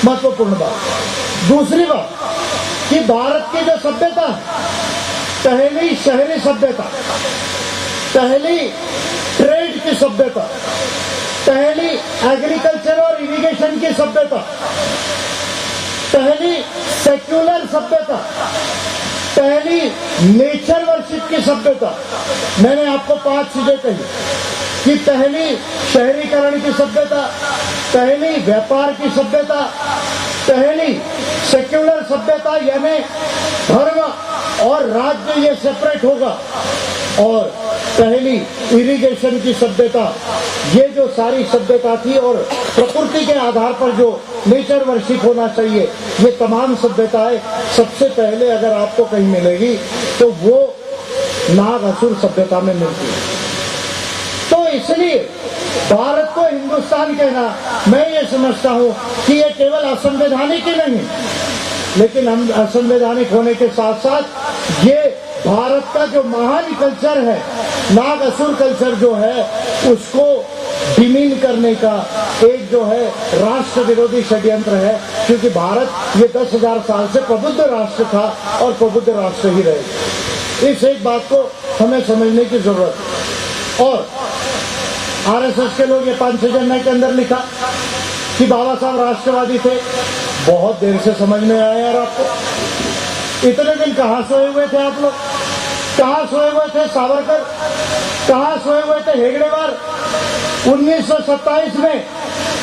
महत्वपूर्ण बात। दूसरी बात कि भारत की जो सभ्यता, पहली शहरी सभ्यता, पहली ट्रेड की सभ्यता, पहली एग्रीकल्चर और इरिगेशन की सभ्यता, पहली सेक्युलर सभ्यता, पहली नेचर वर्शिप की सभ्यता, मैंने आपको 5 चीजें कही कि पहली शहरीकरण की सभ्यता, पहली व्यापार की सभ्यता, पहली सेक्युलर सभ्यता यानी धर्म और राज्य ये सेपरेट होगा, और पहली इरिगेशन की सभ्यता। ये जो सारी सभ्यता थी और प्रकृति के आधार पर जो नेचर वर्शिप होना चाहिए, ये तमाम सभ्यताएं सबसे पहले अगर आपको कहीं मिलेगी तो वो नाग असुर सभ्यता में मिलती है। तो इसलिए भारत को हिंदुस्तान कहना, मैं ये समझता हूं कि ये केवल असंवैधानिक ही नहीं, लेकिन हम असंवैधानिक होने के साथ साथ ये भारत का जो महान कल्चर है, नाग असुर कल्चर जो है, उसको डिमीन करने का एक जो है राष्ट्र विरोधी षड्यंत्र है। क्योंकि भारत ये 10,000 साल से प्रबुद्ध राष्ट्र था और प्रबुद्ध राष्ट्र ही रहेगा। इस एक बात को हमें समझने की जरूरत है। और आरएसएस के लोग ये 5 जनवरी के अंदर लिखा कि बाबा साहब राष्ट्रवादी थे, बहुत देर से समझ में आया यार आपको। इतने दिन कहाँ सोए हुए थे आप लोग? कहाँ सोए हुए थे सावरकर? कहाँ सोए हुए थे हेगड़ेवार? 1927 में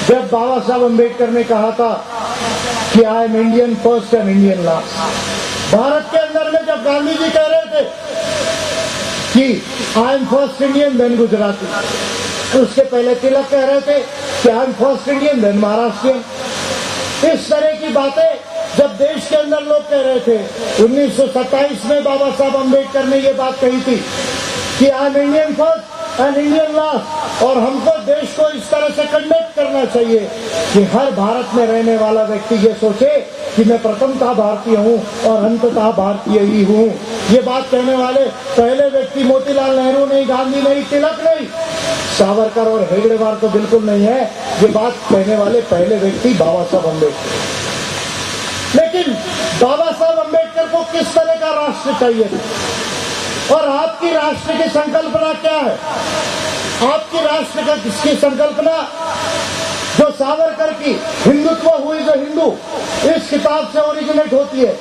जब बाबा साहब अम्बेडकर ने कहा था कि I M Indian first and Indian last, Bharat के अंदर में जब गांधी जी कह रहे थे कि I am first Indian then Gujarati, उसके पहले तिलक कह रहे थे कि I am first Indian then Maharashtrian. इस तरह की बातें जब देश के अंदर लोग कह रहे थे, 1927 में बाबा साहब अम्बेडकर ने ये बात कही थी कि I M Indian first and Indian last, और हमको देश को इस तरह से कंडक्ट करना चाहिए कि हर भारत में रहने वाला व्यक्ति ये सोचे कि मैं प्रथमतः भारतीय हूँ और अंततः भारतीय ही हूँ। ये बात कहने वाले पहले व्यक्ति मोतीलाल नेहरू नहीं, गांधी नहीं, तिलक नहीं, सावरकर और हेगड़ेवार तो बिल्कुल नहीं है। ये बात कहने वाले पहले व्यक्ति बाबा साहब अम्बेडकर। लेकिन बाबा साहब अम्बेडकर को किस तरह का राष्ट्र चाहिए था और आपकी राष्ट्र की संकल्पना क्या है? आपकी राष्ट्र का किसकी संकल्पना जो सावरकर की हिंदुत्व हुई जो हिंदू इस किताब से ओरिजिनेट होती है,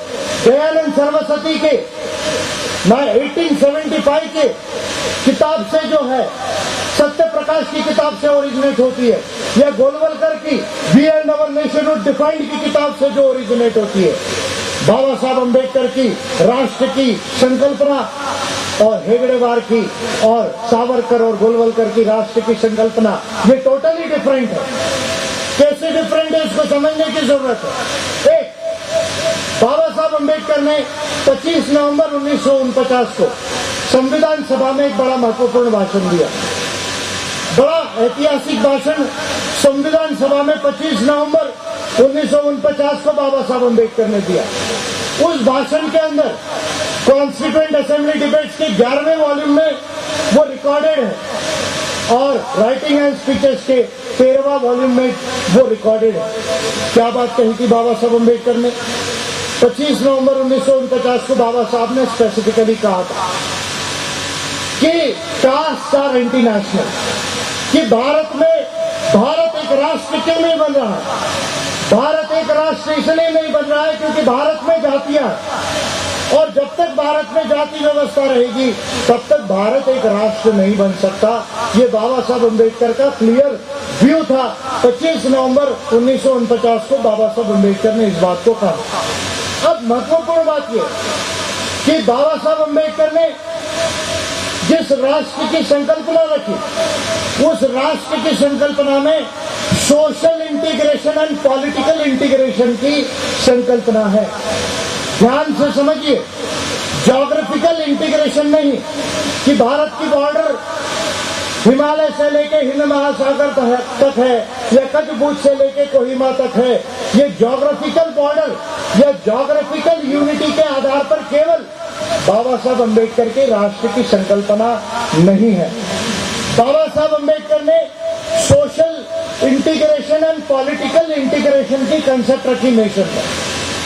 दयानंद सरस्वती के 1875 के किताब से जो है, सत्य प्रकाश की किताब से ओरिजिनेट होती है, या गोलवलकर की we and our nationhood defined की किताब से जो ओरिजिनेट होती है। बाबा साहब अम्बेडकर की राष्ट्र की संकल्पना और हेगड़ेवार की और सावरकर और गोलवलकर की राष्ट्र की संकल्पना ये टोटली डिफरेंट है। कैसे डिफरेंट है इसको समझने की जरूरत है। एक, बाबा साहब अम्बेडकर ने 25 नवंबर 1949 को संविधान सभा में एक बड़ा महत्वपूर्ण भाषण दिया, बड़ा ऐतिहासिक भाषण संविधान सभा में 25 नवंबर 1949 को बाबा साहब अम्बेडकर ने दिया। उस भाषण के अंदर कॉन्स्टिट्यूएंट असेंबली डिबेट्स के 11वें वॉल्यूम में वो रिकॉर्डेड है और राइटिंग एंड स्पीचेस के 13वां वॉल्यूम में वो रिकॉर्डेड है। क्या बात कही थी बाबा साहब अम्बेडकर ने? 25 नवंबर 1949 को बाबा साहब ने स्पेसिफिकली कहा था कि कास्ट आर एंटी नेशनल, कि भारत एक राष्ट्र क्यों नहीं बन रहा है? भारत एक राष्ट्र इसलिए नहीं बन रहा है क्योंकि भारत में जातियां हैं, और जब तक भारत में जाति व्यवस्था रहेगी तब तक भारत एक राष्ट्र नहीं बन सकता। ये बाबा साहब अम्बेडकर का क्लियर व्यू था। 25 नवंबर 1949 को बाबा साहब अम्बेडकर ने इस बात को कहा। अब महत्वपूर्ण बात यह कि बाबा साहब अम्बेडकर ने जिस राष्ट्र की संकल्पना रखी, उस राष्ट्र की संकल्पना में social integration and political integration की संकल्पना है। ध्यान से समझिए, ज्योग्राफिकल इंटीग्रेशन नहीं कि भारत की बॉर्डर हिमालय से लेके हिंद महासागर तक है या कच्छ से लेके कोहिमा तक है। ये ज्योग्राफिकल बॉर्डर या ज्योग्राफिकल यूनिटी के आधार पर केवल बाबा साहब अम्बेडकर के राष्ट्र की संकल्पना नहीं है। बाबा साहब अम्बेडकर ने social integration and political integration की कंसेप्ट रखी नेशन में।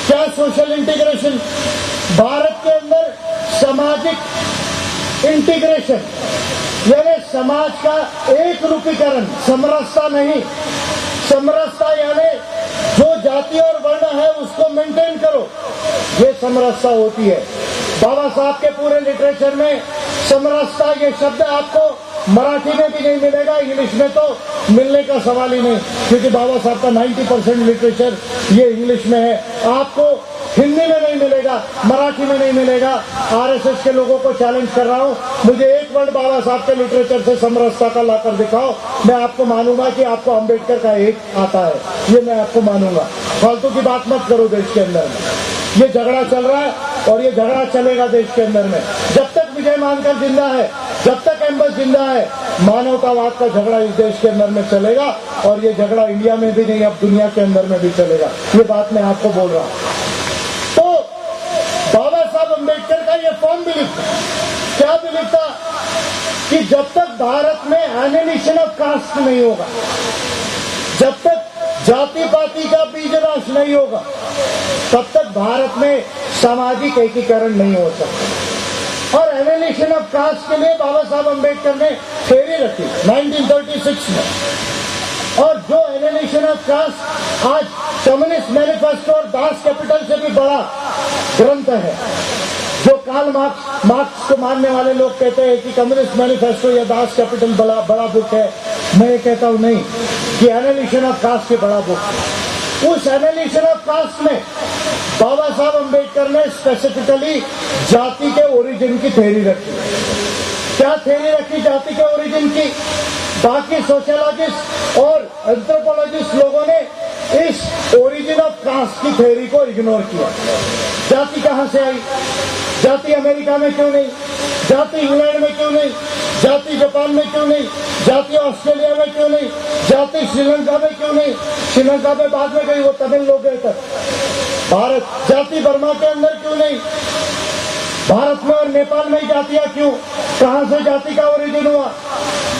क्या सोशल इंटीग्रेशन? भारत के अंदर सामाजिक इंटीग्रेशन यानी समाज का एक रूपीकरण, समरसता नहीं। समरसता यानी जो जाति और वर्ण है उसको मेंटेन करो, ये समरसता होती है। बाबा साहब के पूरे लिटरेचर में समरसता ये शब्द आपको मराठी में भी नहीं मिलेगा, इंग्लिश में तो मिलने का सवाल ही नहीं, क्योंकि बाबा साहब का 90% लिटरेचर ये इंग्लिश में है। आपको हिंदी में नहीं मिलेगा, मराठी में नहीं मिलेगा। आरएसएस के लोगों को चैलेंज कर रहा हूं, मुझे एक वर्ड बाबा साहब के लिटरेचर से समरसता का लाकर दिखाओ, मैं आपको मानूंगा कि आपको अम्बेडकर का एक आता है, ये मैं आपको मानूंगा। फालतू की बात मत करो देश के अंदर में। ये झगड़ा चल रहा है और ये झगड़ा चलेगा देश के अंदर में। जब तक विजय मानकर जिंदा है, जब तक एम्बस जिंदा है, मानवतावाद का झगड़ा इस देश के अंदर में चलेगा। और ये झगड़ा इंडिया में भी नहीं, अब दुनिया के अंदर में भी चलेगा। ये बात मैं आपको बोल रहा हूं। तो बाबा साहब अम्बेडकर का ये फर्म बिलीफ था। क्या बिलीफ था? कि जब तक भारत में एनिहिलेशन ऑफ कास्ट नहीं होगा, जब तक जाति पाति का बीज नाश नहीं होगा, तब तक भारत में सामाजिक एकीकरण नहीं हो सकता। और एनिहिलेशन ऑफ कास्ट के लिए बाबा साहब अम्बेडकर ने थ्योरी रखी 1936 में। और जो एनिहिलेशन ऑफ कास्ट आज कम्युनिस्ट मैनिफेस्टो और दास कैपिटल से भी बड़ा ग्रंथ है। जो कार्ल मार्क्स को मानने वाले लोग कहते हैं कि कम्युनिस्ट मैनिफेस्टो या दास कैपिटल बड़ा बुक है, मैं ये कहता हूं नहीं, कि एनिहिलेशन ऑफ कास्ट से बड़ा बुक। उस एनिहिलेशन ऑफ कास्ट में बाबा साहब अम्बेडकर ने स्पेसिफिकली जाति के ओरिजिन की थ्योरी रखी। क्या थ्योरी रखी जाति के ओरिजिन की? बाकी सोशियोलॉजिस्ट और एंथ्रोपोलॉजिस्ट लोगों ने इस ओरिजिन ऑफ कास्ट की थ्योरी को इग्नोर किया। जाति कहां से आई? जाति अमेरिका में क्यों नहीं? जाति इंग्लैंड में क्यों नहीं? जाति जापान में क्यों नहीं? जाति ऑस्ट्रेलिया में क्यों नहीं? जाति श्रीलंका में क्यों नहीं? श्रीलंका में बाद में गई, वो तमिल लोग गए तक। भारत जाति बर्मा के अंदर क्यों नहीं? भारत में और नेपाल में ही जातियां क्यों? कहां से जाति का ओरिजिन हुआ?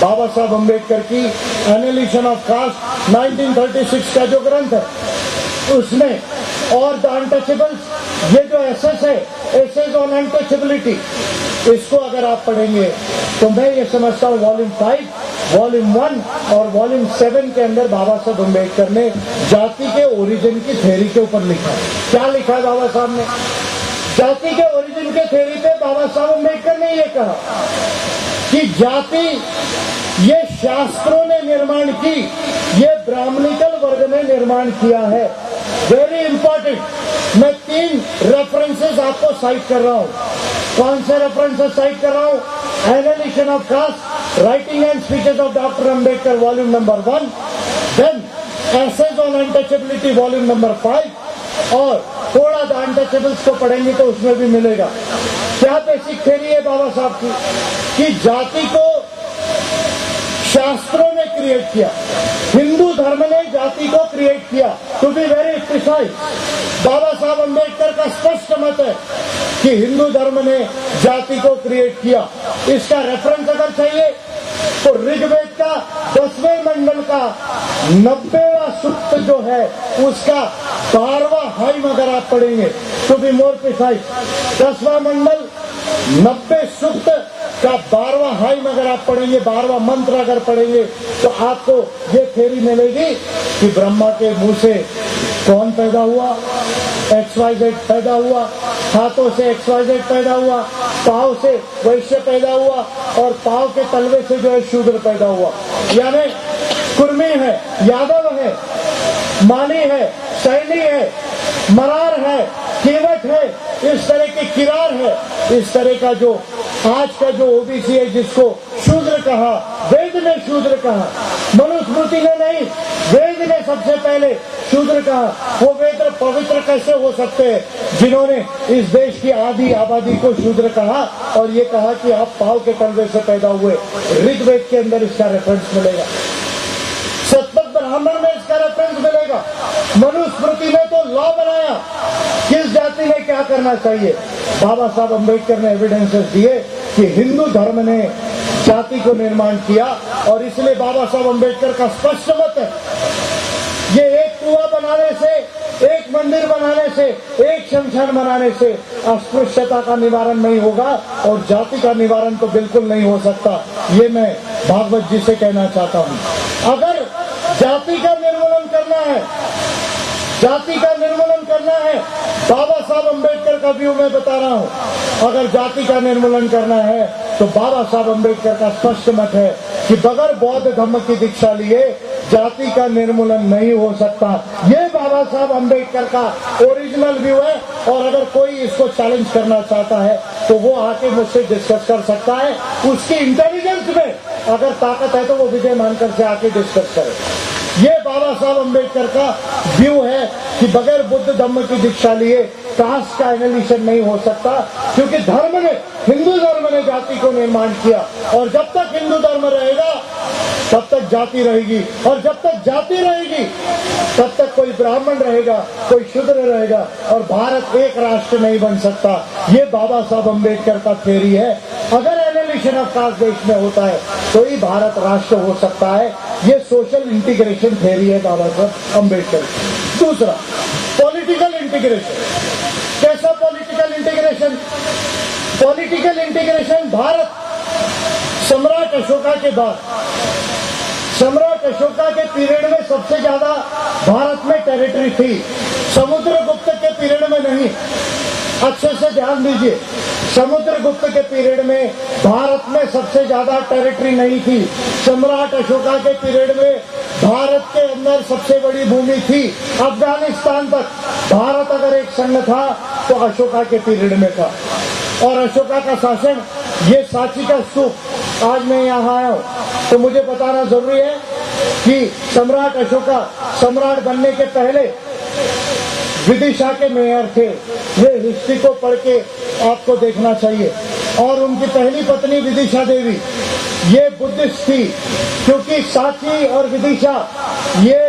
बाबा साहब अम्बेडकर की एनिहिलेशन ऑफ कास्ट 1936 का जो ग्रंथ है उसमें, और द अनटचेबल्स, ये जो एसेस है, एसेस ऑन अनटचेबिलिटी, इसको अगर आप पढ़ेंगे तो मैं ये समझता हूँ वॉल्यूम 5, वॉल्यूम 1 और वॉल्यूम 7 के अंदर बाबा साहब अम्बेडकर ने जाति के ओरिजिन की थ्योरी के ऊपर लिखा है। क्या लिखा है बाबा साहब ने? जाति के ओरिजिन के थ्योरी पे बाबा साहब अम्बेडकर ने ये कहा कि जाति ये शास्त्रों ने निर्माण की, ये ब्राह्मणिकल वर्ग ने निर्माण किया है। वेरी इंपॉर्टेंट, मैं 3 रेफरेंसेस आपको साइट कर रहा हूं। कौन से रेफरेंसेस साइट कर रहा हूं? Annihilation of caste, writing and speeches of doctor Ambedkar volume number 1, then essays on untouchability volume number 5, और थोड़ा द अनटचेबल्स को पढ़ेंगे तो उसमें भी मिलेगा। क्या बेसिक थ्योरी है बाबा साहब की? कि जाति को शास्त्रों ने क्रिएट किया, हिंदू धर्म ने जाति को क्रिएट किया। टू बी वेरी प्रिसाइज, बाबा साहब अम्बेडकर का स्पष्ट मत है कि हिंदू धर्म ने जाति को क्रिएट किया। इसका रेफरेंस अगर चाहिए तो ऋग्वेद का 10वें मंडल का 90वां सूक्त जो है उसका 12वां हाइम अगर आप पढ़ेंगे, टू बी मोर प्रिसाइज, 10वां मंडल 90 सूक्त का 12वां हाइम अगर आप पढ़ेंगे, 12वां मंत्र अगर पढ़ेंगे, तो आपको ये थ्योरी मिलेगी कि ब्रह्मा के मुंह से कौन पैदा हुआ? XYZ पैदा हुआ, हाथों से XYZ पैदा हुआ, पांव से वैश्य पैदा हुआ, और पांव के तलवे से जो है शूद्र पैदा हुआ। यानी कुर्मी है, यादव है, माली है, सैनी है, मरार है, केवट है, इस तरह के किरार है, इस तरह का जो आज का जो ओबीसी है जिसको शूद्र कहा, वेद ने शूद्र कहा, मनुस्मृति ने नहीं, वेद ने सबसे पहले शूद्र कहा। वो वेद पवित्र कैसे हो सकते हैं जिन्होंने इस देश की आधी आबादी को शूद्र कहा और ये कहा कि आप पाव के तलवे से पैदा हुए। ऋग्वेद के अंदर इसका रेफरेंस मिलेगा, शतपथ ब्राह्मण में इसका रेफरेंस मिलेगा, मनुस्मृति में तो लॉ बनाया किस जाति में क्या करना चाहिए। बाबा साहब अम्बेडकर ने एविडेंसेस दिए कि हिंदू धर्म ने जाति को निर्माण किया और इसलिए बाबा साहब अम्बेडकर का स्पष्ट मत है, ये एक कुआं बनाने से, एक मंदिर बनाने से, एक शमशान बनाने से अस्पृश्यता का निवारण नहीं होगा और जाति का निवारण तो बिल्कुल नहीं हो सकता। ये मैं भागवत जी से कहना चाहता हूं। अगर जाति का निर्मूलन करना है, जाति का निर्मूलन करना है, बाबा साहब अम्बेडकर का व्यू मैं बता रहा हूं, अगर जाति का निर्मूलन करना है तो बाबा साहब अम्बेडकर का स्पष्ट मत है कि बगैर बौद्ध धर्म की दीक्षा लिए जाति का निर्मूलन नहीं हो सकता। ये बाबा साहब अम्बेडकर का ओरिजिनल व्यू है और अगर कोई इसको चैलेंज करना चाहता है तो वो आके मुझसे डिस्कस कर सकता है। उसकी इंटेलिजेंस में अगर ताकत है तो वो विजय मानकर से आके डिस्कस करे। ये बाबा साहब अम्बेडकर का व्यू है कि बगैर बुद्ध धर्म की दीक्षा लिए कास्ट का एनालिसिस नहीं हो सकता, क्योंकि धर्म ने, हिंदू धर्म ने जाति को निर्माण किया और जब तक हिंदू धर्म रहेगा तब तक जाति रहेगी और जब तक जाति रहेगी तब तक कोई ब्राह्मण रहेगा, कोई शूद्र रहेगा और भारत एक राष्ट्र नहीं बन सकता। ये बाबा साहब अम्बेडकर का थ्योरी है। अगर एनालिसिस ऑफ कास्ट देश में होता है तो ही भारत राष्ट्र हो सकता है। ये सोशल इंटीग्रेशन थ्योरी है बाबा साहब अम्बेडकर। दूसरा, पॉलिटिकल इंटीग्रेशन। कैसा political integration? Political integration Bharat सम्राट अशोका के बाद, सम्राट अशोका के पीरियड में सबसे ज्यादा भारत में टेरिटरी थी, समुद्रगुप्त के पीरियड में नहीं। अच्छे से ध्यान दीजिए, समुद्रगुप्त के पीरियड में भारत में सबसे ज्यादा टेरिटरी नहीं थी। सम्राट अशोका के पीरियड में भारत के अंदर सबसे बड़ी भूमि थी, अफगानिस्तान तक। भारत अगर एक संघ था तो अशोका के पीरियड में था और अशोका का शासन, ये सांची का स्तूप, आज मैं यहाँ आया हूँ तो मुझे बताना जरूरी है कि सम्राट अशोका सम्राट बनने के पहले विदिशा के मेयर थे। ये हिस्ट्री को पढ़ के आपको देखना चाहिए। और उनकी पहली पत्नी विदिशा देवी ये बुद्धिस्ट थी, क्योंकि सांची और विदिशा ये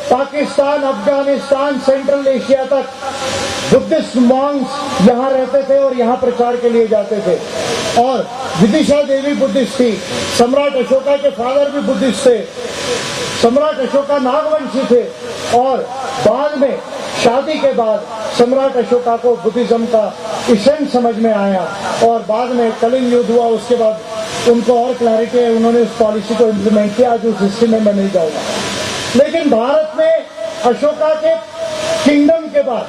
पाकिस्तान, अफगानिस्तान, सेंट्रल एशिया तक बुद्धिस्ट मॉन्क्स यहाँ रहते थे और यहाँ प्रचार के लिए जाते थे। और विदिशा देवी बुद्धिस्ट थी। सम्राट अशोका के फादर भी बुद्धिस्ट थे। सम्राट अशोका नागवंशी थे और बाद में शादी के बाद सम्राट अशोका को बुद्धिज्म का इसेंस समझ में आया और बाद में कलिंग युद्ध हुआ। उसके बाद उनको और क्लैरिटी है, उन्होंने उस पॉलिसी को इम्प्लीमेंट किया। आज उस हिस्ट्री में मैं नहीं जाऊंगा। लेकिन भारत में अशोका के किंगडम के बाद,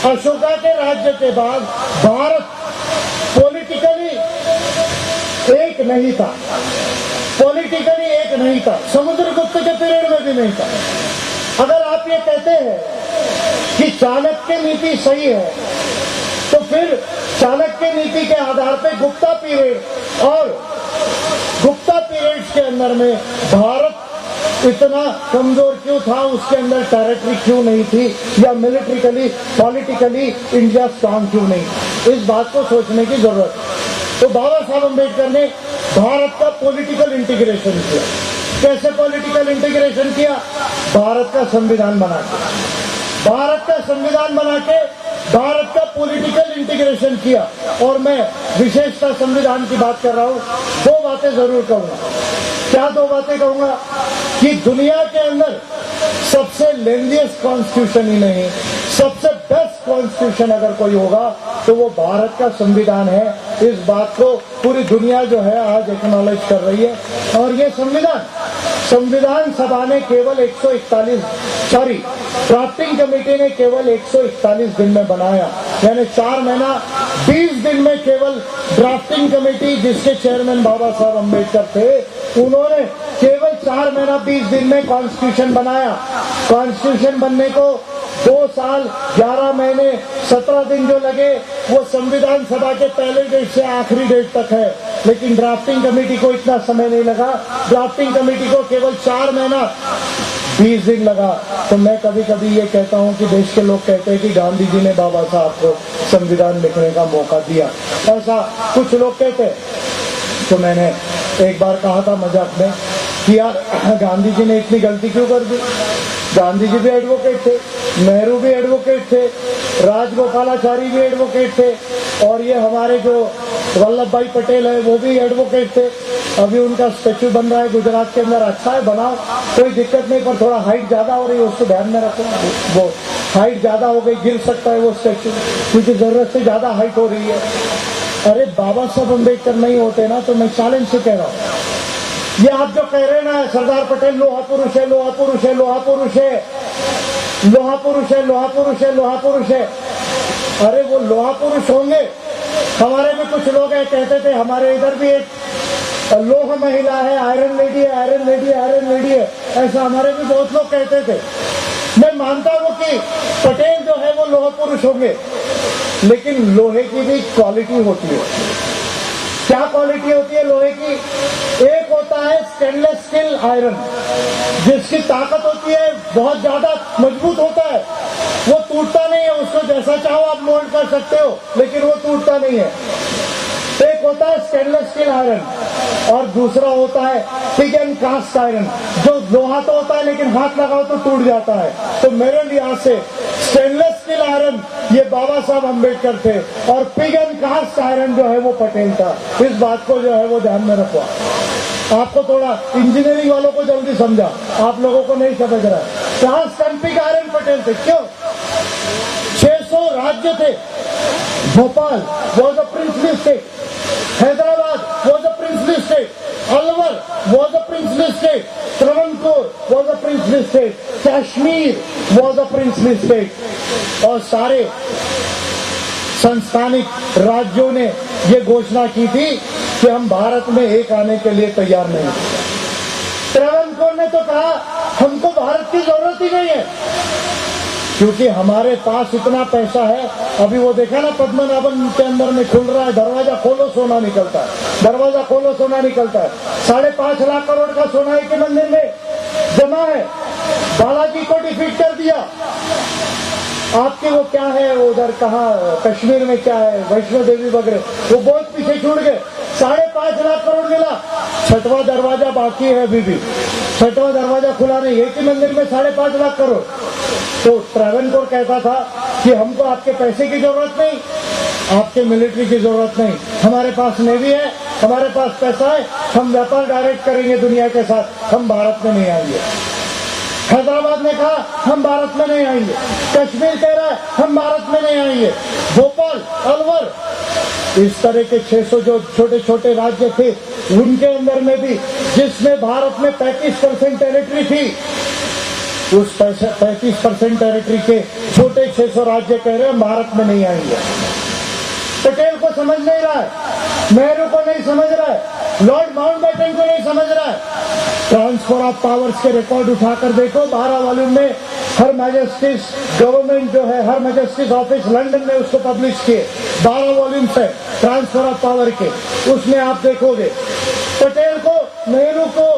अशोका के राज्य के बाद भारत पॉलिटिकली एक नहीं था, पॉलिटिकली एक नहीं था। समुद्रगुप्त के पीरियड में भी नहीं था। अगर आप ये कहते हैं कि चाणक्य नीति सही है तो फिर चाणक्य नीति के आधार पे गुप्ता पीरियड और गुप्ता पीरियड्स के अंदर में भारत इतना कमजोर क्यों था, उसके अंदर टेरिटरी क्यों नहीं थी, या मिलिट्रिकली पॉलिटिकली इंडिया स्ट्रांग क्यों नहीं, इस बात को सोचने की जरूरत है। तो बाबा साहब अम्बेडकर ने भारत का पॉलिटिकल इंटीग्रेशन किया। कैसे पॉलिटिकल इंटीग्रेशन किया? भारत का संविधान बना के, भारत का संविधान बना के भारत का पॉलिटिकल इंटीग्रेशन किया। और मैं विशेषता संविधान की बात कर रहा हूं। दो बातें जरूर कहूंगा। क्या दो बातें कहूंगा? कि दुनिया के अंदर सबसे लेंथीएस्ट कॉन्स्टिट्यूशन ही नहीं, सबसे बेस्ट कॉन्स्टिट्यूशन अगर कोई होगा तो वो भारत का संविधान है। इस बात को पूरी दुनिया जो है आज एक्नॉलेज कर रही है। और ये संविधान सभा ने केवल 141 ड्राफ्टिंग कमेटी ने केवल 141 दिन में बनाया, यानी 4 महीना 20 दिन में केवल ड्राफ्टिंग कमेटी, जिसके चेयरमैन बाबा साहब अम्बेडकर थे, उन्होंने केवल 4 महीना 20 दिन में कॉन्स्टिट्यूशन बनाया। कॉन्स्टिट्यूशन बनने को 2 साल 11 महीने 17 दिन जो लगे वो संविधान सभा के पहले डेट से आखिरी डेट तक है, लेकिन ड्राफ्टिंग कमेटी को इतना समय नहीं लगा। ड्राफ्टिंग कमेटी को केवल 4 महीना 20 दिन लगा। तो मैं कभी कभी ये कहता हूँ कि देश के लोग कहते हैं कि गांधी जी ने बाबा साहब को संविधान लिखने का मौका दिया, ऐसा कुछ लोग कहते हैं। तो मैंने एक बार कहा था मजाक में कि यार गांधी जी ने इतनी गलती क्यों कर दी? गांधी जी भी एडवोकेट थे, नेहरू भी एडवोकेट थे, राजगोपालाचारी भी एडवोकेट थे, और ये हमारे जो वल्लभ भाई पटेल है वो भी एडवोकेट थे। अभी उनका स्टेच्यू बन रहा है गुजरात के अंदर, अच्छा है बनाओ, कोई दिक्कत नहीं, पर थोड़ा हाइट ज्यादा हो रही है, उसको ध्यान में रखो। वो हाइट ज्यादा हो गई, गिर सकता है वो स्टेच्यू, क्योंकि जरूरत से ज्यादा हाइट हो रही है। अरे बाबा साहब अम्बेडकर नहीं होते ना, तो मैं चैलेंज से कह रहा हूँ, ये आप जो कह रहे हैं ना सरदार पटेल लोहा पुरुष है, लोहा पुरुष है, लोहा पुरुष है, लोहा पुरुष है, लोहा पुरुष है, लोहा पुरुष है, अरे वो लोहा पुरुष होंगे। हमारे भी कुछ लोग हैं कहते थे, हमारे इधर भी एक लोह महिला है, आयरन लेडी है, आयरन लेडी है, आयरन लेडी है, ऐसा हमारे भी बहुत लोग कहते थे। मैं मानता हूं कि पटेल जो है वो लोह पुरुष होंगे, लेकिन लोहे की भी क्वालिटी होती है। क्या क्वालिटी होती है लोहे की? एक होता है स्टेनलेस स्टील आयरन, जिसकी ताकत होती है बहुत ज्यादा मजबूत होता है, वो टूटता नहीं है, उसको जैसा चाहो आप मोल्ड कर सकते हो, लेकिन वो टूटता नहीं है। एक होता है स्टेनलेस स्टील आयरन, और दूसरा होता है पिग एंड कास्ट आयरन, जो लोहा तो होता है लेकिन हाथ लगाओ तो टूट जाता है। तो मेरे लिहाज से स्टेनलेस स्टील आयरन ये बाबा साहब अम्बेडकर थे, और पिग एंड कास्ट आयरन जो है वो पटेल था। इस बात को जो है वो ध्यान में रखो। आपको थोड़ा इंजीनियरिंग वालों को जल्दी समझा, आप लोगों को नहीं समझ रहा है। कहाँ पिग आयरन पटेल थे? क्यों? 600 राज्य थे। Bhopal was a princely state, Hyderabad was a princely state, Alwar was a princely state, Travancore was a princely state, Kashmir was a princely state, और सारे संस्थानिक राज्यों ने ये घोषणा की थी कि हम भारत में एक आने के लिए तैयार नहीं। त्रावणकोर ने तो कहा हमको भारत की जरूरत ही नहीं है, क्योंकि हमारे पास इतना पैसा है। अभी वो देखा ना पद्मनाभन के अंदर में खुल रहा है, दरवाजा खोलो सोना निकलता है, दरवाजा खोलो सोना निकलता है। 5.5 लाख करोड़ का सोना एक मंदिर में जमा है। बालाजी को डिफीट कर दिया। आपके वो क्या है वो उधर कहाँ कश्मीर में क्या है, वैष्णो देवी वगैरह, वो बहुत पीछे छूट गए। 5.5 लाख करोड़ मिला, 6वां दरवाजा बाकी है अभी भी, 6वां दरवाजा खुला नहीं। एक ही मंदिर में 5.5 लाख करोड़। तो ट्रैवनकोर कहता था कि हमको आपके पैसे की जरूरत नहीं, आपके मिलिट्री की जरूरत नहीं, हमारे पास नेवी है, हमारे पास पैसा है, हम व्यापार डायरेक्ट करेंगे दुनिया के साथ, हम भारत में नहीं आएंगे। हैदराबाद ने कहा हम भारत में नहीं आएंगे, कश्मीर कह रहा है हम भारत में नहीं आएंगे, भोपाल, अलवर, इस तरह के 600 जो छोटे छोटे राज्य थे उनके अंदर में भी, जिसमें भारत में 35% टेरिटरी थी, उस 35% टेरिटरी के छोटे 600 राज्य कह रहे हैं भारत में नहीं आएंगे। पटेल को समझ नहीं रहा है, नेहरू को नहीं समझ रहा है, लॉर्ड माउंटबेटन को नहीं समझ रहा है। ट्रांसफर ऑफ पावर्स के रिकॉर्ड उठाकर देखो, 12 वॉल्यूम में हर मैजेस्टिस गवर्नमेंट जो है, हर मैजेस्टिस ऑफिस लंदन में उसको पब्लिश किए, 12 वॉल्यूम है ट्रांसफर ऑफ पावर के। उसमें आप देखोगे पटेल को, नेहरू को,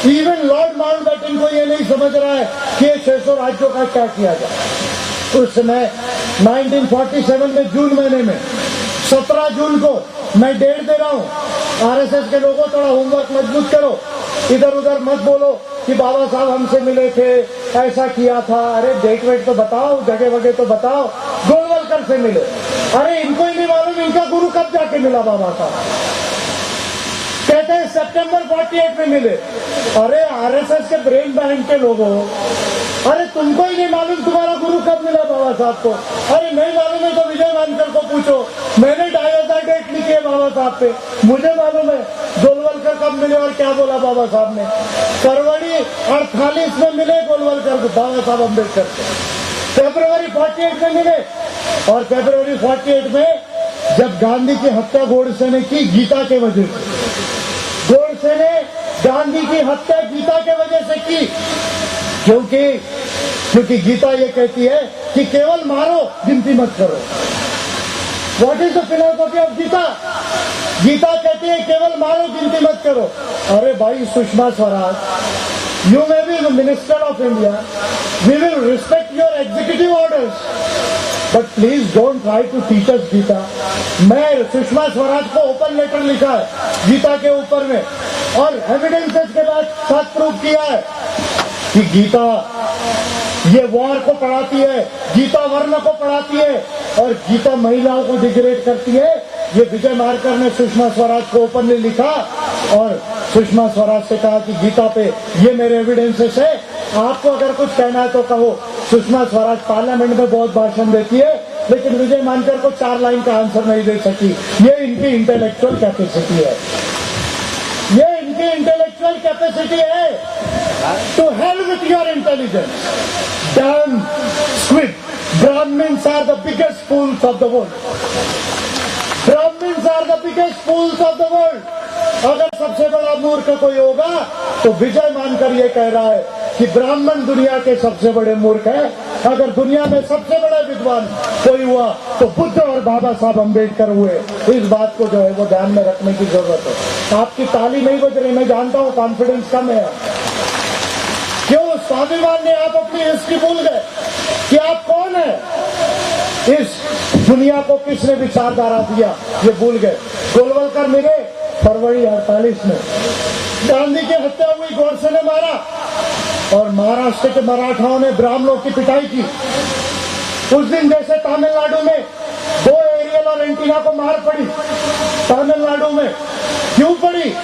इवन लॉर्ड माउंटबेटन को ये नहीं समझ रहा है कि 600 राज्यों का क्या किया जाए। उस समय 1947 में जून महीने में 17 जून को मैं डेट दे रहा हूँ, आरएसएस के लोगों थोड़ा होमवर्क मजबूत करो, इधर उधर मत बोलो कि बाबा साहब हमसे मिले थे, ऐसा किया था। अरे डेट वेट तो बताओ, जगह वगह तो बताओ। गोलवलकर से मिले, अरे इनको ही नहीं मालूम इनका गुरु कब जाके मिला बाबा साहब। कहते हैं सितंबर 48 में मिले। अरे आरएसएस के ब्रेन बैंड के लोगों, अरे तुमको ही नहीं मालूम तुम्हारा गुरु कब मिला बाबा साहब को? अरे नहीं मालूम है तो विजय वानकर को पूछो, मैंने 2,500 डेट लिखी है बाबा साहब पे, मुझे मालूम है गोलवलकर कब मिले और क्या बोला बाबा साहब ने। फरवरी 48 में मिले गोलवलकर को, बाबा साहब अम्बेडकर को। फरवरी 48 में मिले, और फरवरी 48 में जब गांधी की हत्या गोडसे ने की गीता के वजह से, गोडसे ने गांधी की हत्या गीता के वजह से की, क्योंकि गीता ये कहती है कि केवल मारो, गिनती मत करो। What is the philosophy of Gita? Gita कहती है केवल मारो, गिनती मत करो। अरे भाई Sushma Swaraj You may be the Minister of India. We will respect your executive orders. But please don't try to teach us Gita. मैं सुषमा स्वराज को ओपन लेटर लिखा है गीता के ऊपर में, और एविडेंसेस के बाद साथ प्रूव किया है कि गीता ये वॉर को पढ़ाती है, गीता वर्ण को पढ़ाती है और गीता महिलाओं को डिग्रेड करती है। ये विजय मारकर ने सुषमा स्वराज को ओपनली लिखा और सुषमा स्वराज से कहा कि गीता पे ये मेरे एविडेंसेस है, आपको अगर कुछ कहना है तो कहो। सुषमा स्वराज पार्लियामेंट में बहुत भाषण देती है, लेकिन विजय मानकर को 4 लाइन का आंसर नहीं दे सकी। ये इनकी इंटेलेक्चुअल कैपेसिटी है, ये इनकी इंटेलेक्चुअल कैपेसिटी है। To hell with your intelligence, damn squid, Brahmins are the biggest fools of the world. Brahmins are the biggest fools of the world. अगर सबसे बड़ा मूर्ख कोई होगा तो विजय मानकर ये कह रहा है कि ब्राह्मण दुनिया के सबसे बड़े मूर्ख है। अगर दुनिया में सबसे बड़ा विद्वान कोई हुआ तो बुद्ध और बाबा साहब अम्बेडकर हुए। इस बात को जो है वो ध्यान में रखने की जरूरत है। आपकी ताली नहीं बज रही, मैं जानता हूं कॉन्फिडेंस कम है। क्यों स्वाभिमान ने आप अपनी हिस्ट्री भूल गए कि आप कौन है? इस दुनिया को किसने विचारधारा दिया ये भूल गए। गोलवलकर मिले फरवरी 48 में, गांधी की हत्या हुई, गोडसे ने मारा और महाराष्ट्र के मराठाओं ने ब्राह्मणों की पिटाई की। उस दिन जैसे तमिलनाडु में 2 एरियल और एंटीना को मार पड़ी, तमिलनाडु में क्यों पड़ी?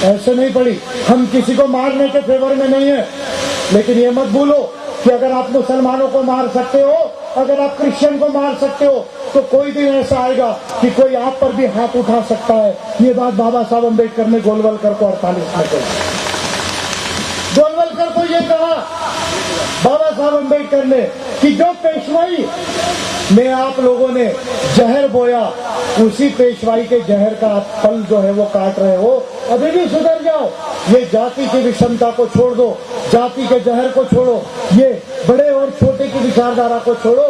ऐसे नहीं पड़ी। हम किसी को मारने के फेवर में नहीं है, लेकिन ये मत भूलो कि अगर आप मुसलमानों को मार सकते हो, अगर आप क्रिश्चियन को मार सकते हो, तो कोई दिन ऐसा आएगा कि कोई आप पर भी हाथ उठा सकता है। ये बात बाबा साहब अम्बेडकर ने गोलवलकर को 48 में कही। गोलवलकर को ये कहा बाबा साहब अम्बेडकर ने कि जो पेशवाई में आप लोगों ने जहर बोया, उसी पेशवाई के जहर का फल जो है वो काट रहे हो। अभी भी सुधर जाओ, ये जाति की विषमता को छोड़ दो, जाति के जहर को छोड़ो, ये बड़े और छोटे की विचारधारा को छोड़ो,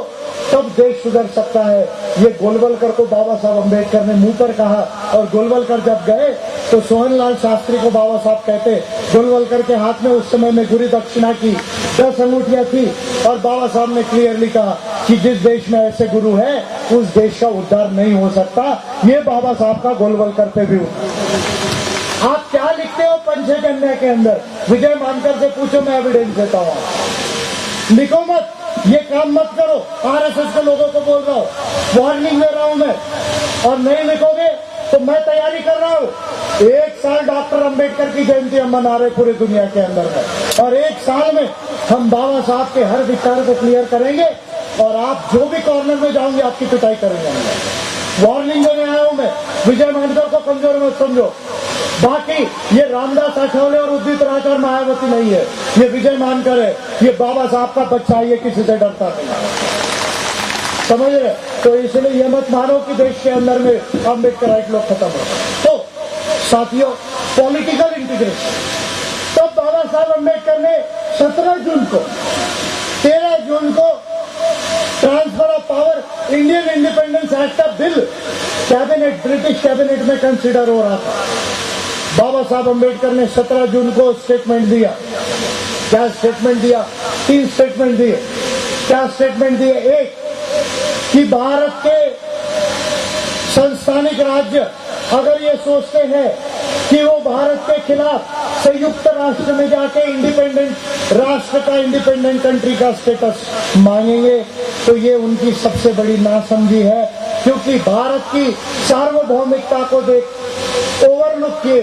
तब देश सुधर सकता है। ये गोलवलकर को बाबा साहब अम्बेडकर ने मुंह पर कहा। और गोलवलकर जब गए तो सोहनलाल शास्त्री को बाबा साहब कहते, गोलवलकर के हाथ में उस समय में गुरु दक्षिणा की 10 अंगूठियां थी और बाबा साहब ने क्लियरली कहा कि जिस देश में ऐसे गुरु है उस देश का उद्धार नहीं हो सकता। ये बाबा साहब का गोलवलकर पे भी हुआ। आप क्या लिखते हो पंचकन्या के अंदर? विजय मानकर से पूछो, मैं एविडेंस देता हूं। लिखो मत, ये काम मत करो। आरएसएस के लोगों को बोल रहा हूं, वार्निंग दे रहा हूं मैं। और नहीं लिखोगे तो मैं तैयारी कर रहा हूं। 1 साल डॉक्टर अंबेडकर की जयंती हम मना रहे पूरी दुनिया के अंदर में, और 1 साल में हम बाबा साहब के हर विचार को क्लियर करेंगे और आप जो भी कॉर्नर में जाओगे आपकी पिटाई करेंगे। वार्निंग देने आया हूं मैं, विजय मानकर को कमजोर मत समझो। बाकी ये रामदास आठवले और उदित राज और मायावती नहीं है, ये विजय मानकर है, ये बाबा साहब का बच्चा है, ये किसी से डरता नहीं। समझ रहे? तो इसलिए ये मत मानो कि देश के अंदर में अम्बेडकर लोग खत्म हो। तो साथियों, पॉलिटिकल इंटीग्रेशन, तब बाबा साहब अम्बेडकर ने 17 जून को 13 जून को transfer of power Indian independence act का बिल कैबिनेट, ब्रिटिश कैबिनेट में कंसिडर हो रहा था। बाबा साहब अम्बेडकर ने 17 जून को स्टेटमेंट दिया। क्या स्टेटमेंट दिया? 3 स्टेटमेंट दिए। क्या स्टेटमेंट दिए? एक, कि भारत के संस्थानिक राज्य अगर ये सोचते हैं कि वो भारत के खिलाफ संयुक्त राष्ट्र में जाके इंडिपेंडेंट राष्ट्र का, इंडिपेंडेंट कंट्री का स्टेटस मांगेंगे, तो ये उनकी सबसे बड़ी नासमझी है। क्योंकि भारत की सार्वभौमिकता को देख ओवरलुक किए,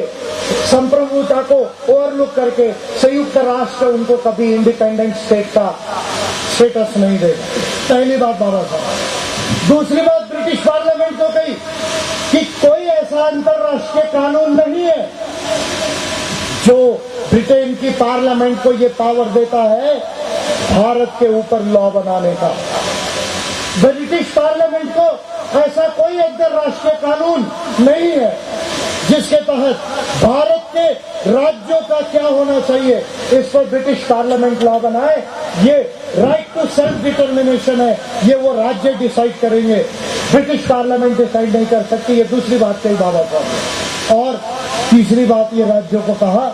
संप्रभुता को ओवरलुक करके संयुक्त राष्ट्र उनको कभी इंडिपेंडेंट स्टेट का स्टेटस नहीं देगा। पहली बात बाबा साहब। दूसरी बात ब्रिटिश पार्लियामेंट को कही कि कोई ऐसा अंतर्राष्ट्रीय कानून नहीं है जो ब्रिटेन की पार्लियामेंट को ये पावर देता है भारत के ऊपर लॉ बनाने का। ब्रिटिश पार्लियामेंट को ऐसा कोई अंतर्राष्ट्रीय कानून नहीं है जिसके तहत भारत के राज्यों का क्या होना चाहिए इस पर ब्रिटिश पार्लियामेंट लॉ बनाए। ये राइट टू सेल्फ डिटर्मिनेशन है, ये वो राज्य डिसाइड करेंगे, ब्रिटिश पार्लियामेंट डिसाइड नहीं कर सकती। ये दूसरी बात कही बाबा साहब। और तीसरी बात ये राज्यों को कहा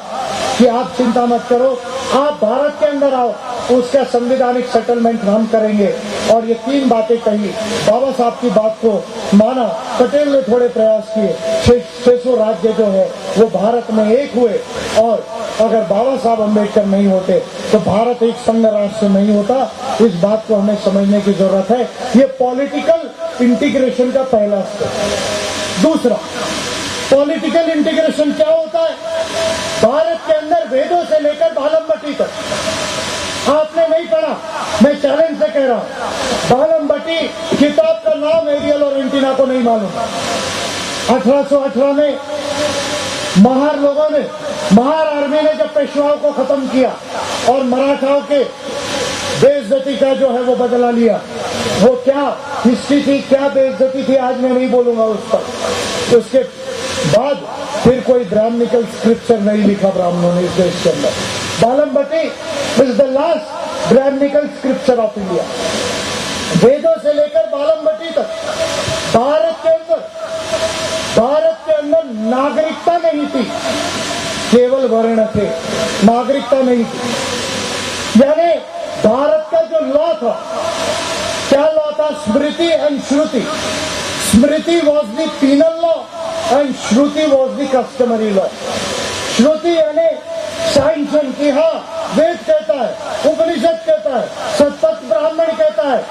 कि आप चिंता मत करो, आप भारत के अंदर आओ, उसका संवैधानिक सेटलमेंट हम करेंगे। और ये 3 बातें कही, बाबा साहब की बात को माना, पटेल ने थोड़े प्रयास किए, 600 राज्य जो है वो भारत में एक हुए। और अगर बाबा साहब अम्बेडकर नहीं होते तो भारत एक संघ राष्ट्र नहीं होता। इस बात को हमें समझने की जरूरत है। ये पॉलिटिकल इंटीग्रेशन का पहला स्टेप। दूसरा, पॉलिटिकल इंटीग्रेशन क्या होता है? भारत के अंदर वेदों से लेकर बालमबट्टी तक, आपने नहीं पढ़ा, मैं चैलेंज से कह रहा हूं, बालमबट्टी किताब का नाम एरियल और एंटीना को नहीं मालूम। 1818 में महार लोगों ने, महार आर्मी ने जब पेशवाओं को खत्म किया और मराठाओं के बेइज्जती का जो है वो बदला लिया, वो क्या हिस्ट्री थी, क्या बेइज्जती थी, आज मैं नहीं बोलूंगा उस पर। उसके बाद फिर कोई ब्राह्मणिकल स्क्रिप्चर नहीं लिखा ब्राह्मणों ने इस देश के अंदर। बालमबट्टी is the last Brahmanical scripture of India. वेदों से लेकर बालमबट्टी तक भारत के अंदर नागरिकता नहीं थी, केवल वर्ण थे, नागरिकता नहीं थी। यानी भारत का जो लॉ था, क्या लॉ था? Smriti and Shruti. Smriti was the penal law and Shruti was the customary law. Shruti यानी सैंक्शन की, हाँ वेद कहता है, उपनिषद कहता है, सतपथ ब्राह्मण कहता है,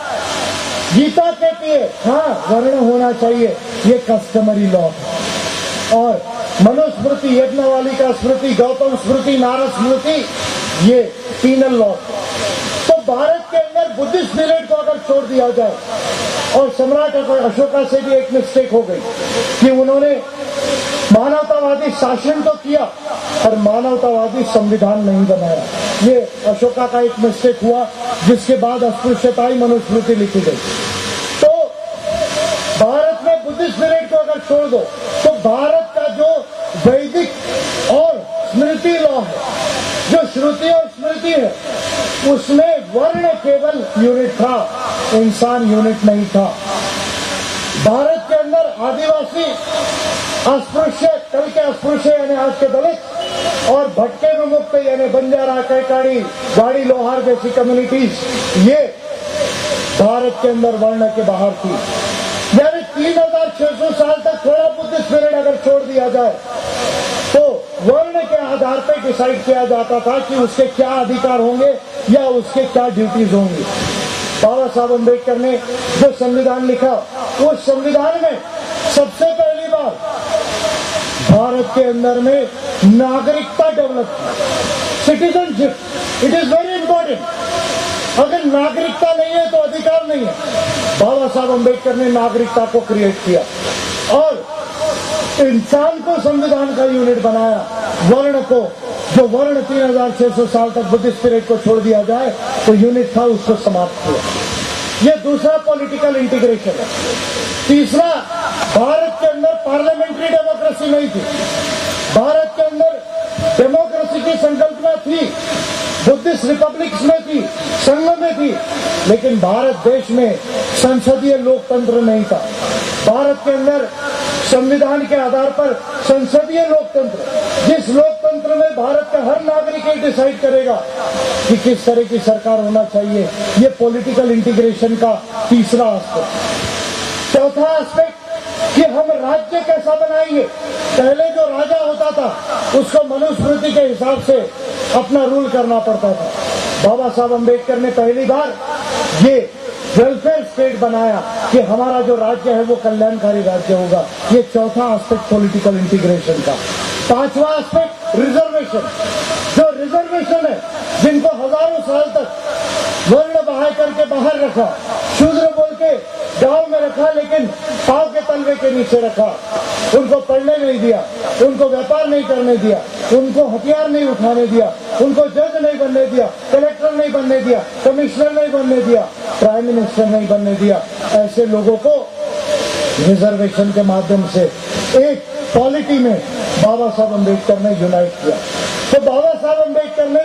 गीता कहती है, हाँ वर्ण होना चाहिए, ये कस्टमरी लॉ है। और मनुस्मृति, यज्ञवालिका स्मृति, गौतम स्मृति, नारद स्मृति, ये पीनल लॉ। तो भारत के अंदर बुद्धिस्ट पीरियड को अगर छोड़ दिया जाए, और सम्राट अशोका से भी एक मिस्टेक हो गई कि उन्होंने मानवतावादी शासन तो किया पर मानवतावादी संविधान नहीं बनाया। ये अशोका का एक मिस्टेक हुआ, जिसके बाद अस्पृश्यताई मनुस्मृति लिखी गई। तो भारत में बुद्धिस्ट पीरियड को अगर छोड़ दो तो भारत का जो वैदिक और स्मृति लॉ है, जो श्रुति और स्मृति है, उसमें वर्ण केवल यूनिट था, इंसान यूनिट नहीं था। भारत के अंदर आदिवासी, अस्पृश्य, कल के अस्पृश्य यानी आज के दलित, और भटके विमुक्त यानी बंजारा, कैकाड़ी, गाड़ी लोहार जैसी कम्युनिटीज, ये भारत के अंदर वर्ण के बाहर थी। यानी 3600 साल तक थोड़ा बुद्धिस्ट पीरियड अगर छोड़ दिया जाए तो वर्ण के आधार पर डिसाइड किया जाता था कि उसके क्या अधिकार होंगे या उसके क्या ड्यूटीज होंगी। बाबा साहब अम्बेडकर ने जो संविधान लिखा, उस संविधान में सबसे पहली बार भारत के अंदर में नागरिकता डेवलप की, citizenship. It is very important. अगर नागरिकता नहीं है तो अधिकार नहीं है। बाबा साहब अम्बेडकर ने नागरिकता को क्रिएट किया और इंसान को संविधान का यूनिट बनाया। वर्ण को, जो वर्ण 3600 साल तक बुद्धिस्ट पीरियड को छोड़ दिया जाए तो यूनिट था, उसको समाप्त किया। ये दूसरा पॉलिटिकल इंटीग्रेशन है। तीसरा, भारत के अंदर पार्लियामेंट्री डेमोक्रेसी नहीं थी। भारत के अंदर डेमोक्रेसी की संकल्पना थी, बुद्धिस्ट रिपब्लिक्स में थी, संघ में थी, लेकिन भारत देश में संसदीय लोकतंत्र नहीं था। भारत के अंदर संविधान के आधार पर संसदीय लोकतंत्र, जिस लोकतंत्र में भारत का हर नागरिक ये डिसाइड करेगा कि किस तरह की सरकार होना चाहिए। ये पॉलिटिकल इंटीग्रेशन का तीसरा एस्पेक्ट। चौथा एस्पेक्ट कि हम राज्य कैसा बनाएंगे। पहले जो राजा होता था उसको मनुस्मृति के हिसाब से अपना रूल करना पड़ता था। बाबा साहब अम्बेडकर ने पहली बार ये वेलफेयर स्टेट बनाया कि हमारा जो राज्य है वो कल्याणकारी राज्य होगा। ये चौथा एस्पेक्ट पॉलिटिकल इंटीग्रेशन का। पांचवा एस्पेक्ट रिजर्वेशन। जो रिजर्वेशन है, जिनको हजारों साल तक वर्ण बहाय करके बाहर रखा, शूद्र बोल के गांव में रखा, लेकिन पांव के तलवे के नीचे रखा, उनको पढ़ने नहीं दिया, उनको व्यापार नहीं करने दिया, उनको हथियार नहीं उठाने दिया, उनको जज नहीं बनने दिया, कलेक्टर नहीं बनने दिया, कमिश्नर नहीं बनने दिया, प्राइम मिनिस्टर नहीं बनने दिया। ऐसे लोगों को रिजर्वेशन के माध्यम से एक पॉलिटी में बाबा साहब अम्बेडकर ने यूनाइट किया। तो बाबा साहब अम्बेडकर ने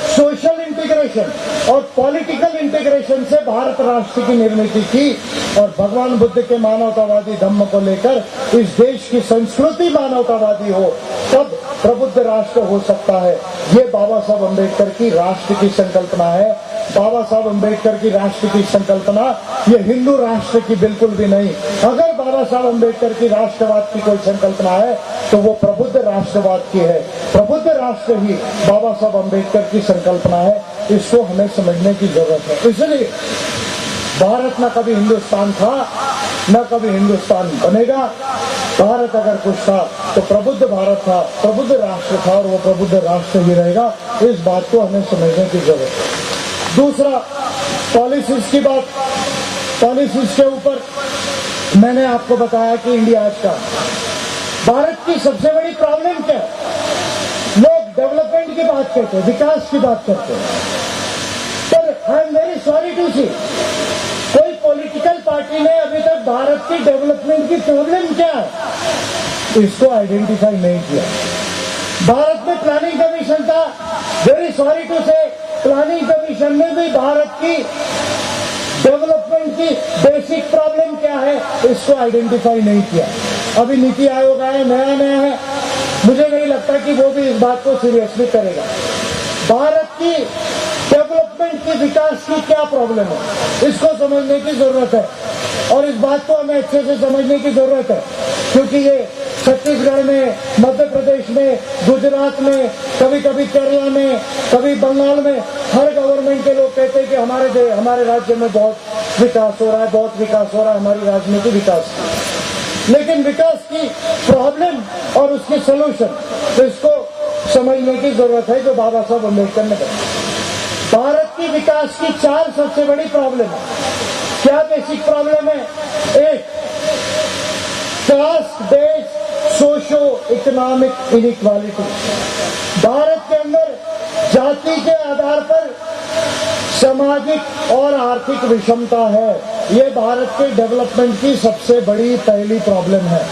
सोशल इंटीग्रेशन और पॉलिटिकल इंटीग्रेशन से भारत राष्ट्र की निर्मित की और भगवान बुद्ध के मानवतावादी धम्म को लेकर इस देश की संस्कृति मानवतावादी हो, तब प्रबुद्ध राष्ट्र हो सकता है। ये बाबा साहब अम्बेडकर की राष्ट्र की संकल्पना है। बाबा साहब अम्बेडकर की राष्ट्र की संकल्पना ये हिंदू राष्ट्र की बिल्कुल भी नहीं। अगर बाबा साहब अम्बेडकर की राष्ट्रवाद की कोई संकल्पना है तो वो प्रबुद्ध राष्ट्रवाद की है। प्रबुद्ध राष्ट्र ही बाबा साहब अम्बेडकर की संकल्पना है। इसको हमें समझने की जरूरत है। इसलिए भारत न कभी हिंदुस्तान था, न कभी हिंदुस्तान बनेगा। भारत अगर कुछ था तो प्रबुद्ध भारत था, प्रबुद्ध राष्ट्र था, और वो प्रबुद्ध राष्ट्र ही रहेगा। इस बात को हमें समझने की जरूरत है। दूसरा, पॉलिसीज की बात। पॉलिसीज के ऊपर मैंने आपको बताया कि इंडिया आज का भारत की सबसे बड़ी प्रॉब्लम क्या है। लोग डेवलपमेंट की बात करते हैं, विकास की बात करते हैं, पर I am very sorry to see कोई पॉलिटिकल पार्टी ने अभी तक भारत की डेवलपमेंट की प्रॉब्लम क्या है इसको आइडेंटिफाई नहीं किया। भारत में प्लानिंग कमीशन था, वेरी सॉरी टू से प्लानिंग कमीशन ने भी भारत की डेवलपमेंट की बेसिक प्रॉब्लम क्या है इसको आइडेंटिफाई नहीं किया। अभी नीति आयोग आया, नया नया है, मुझे नहीं लगता कि वो भी इस बात को सीरियसली करेगा। भारत की डेवलपमेंट की, विकास की क्या प्रॉब्लम है इसको समझने की जरूरत है, और इस बात को हमें अच्छे से समझने की जरूरत है, क्योंकि ये छत्तीसगढ़ में, मध्य प्रदेश में, गुजरात में, कभी कभी केरला में, कभी बंगाल में हर गवर्नमेंट के लोग कहते हैं कि हमारे राज्य में बहुत विकास हो रहा है, बहुत विकास हो रहा है, हमारी राजनीति विकास की। लेकिन विकास की प्रॉब्लम और उसकी सोल्यूशन इसको समझने की जरूरत है, जो बाबा साहब अम्बेडकर ने कहा। भारत की विकास की 4 सबसे बड़ी प्रॉब्लम है। क्या बेसिक प्रॉब्लम है? एक, caste based socio economic inequality. Bharat के अंदर जाति के आधार पर सामाजिक और आर्थिक विषमता है। ये भारत के डेवलपमेंट की सबसे बड़ी पहली प्रॉब्लम है।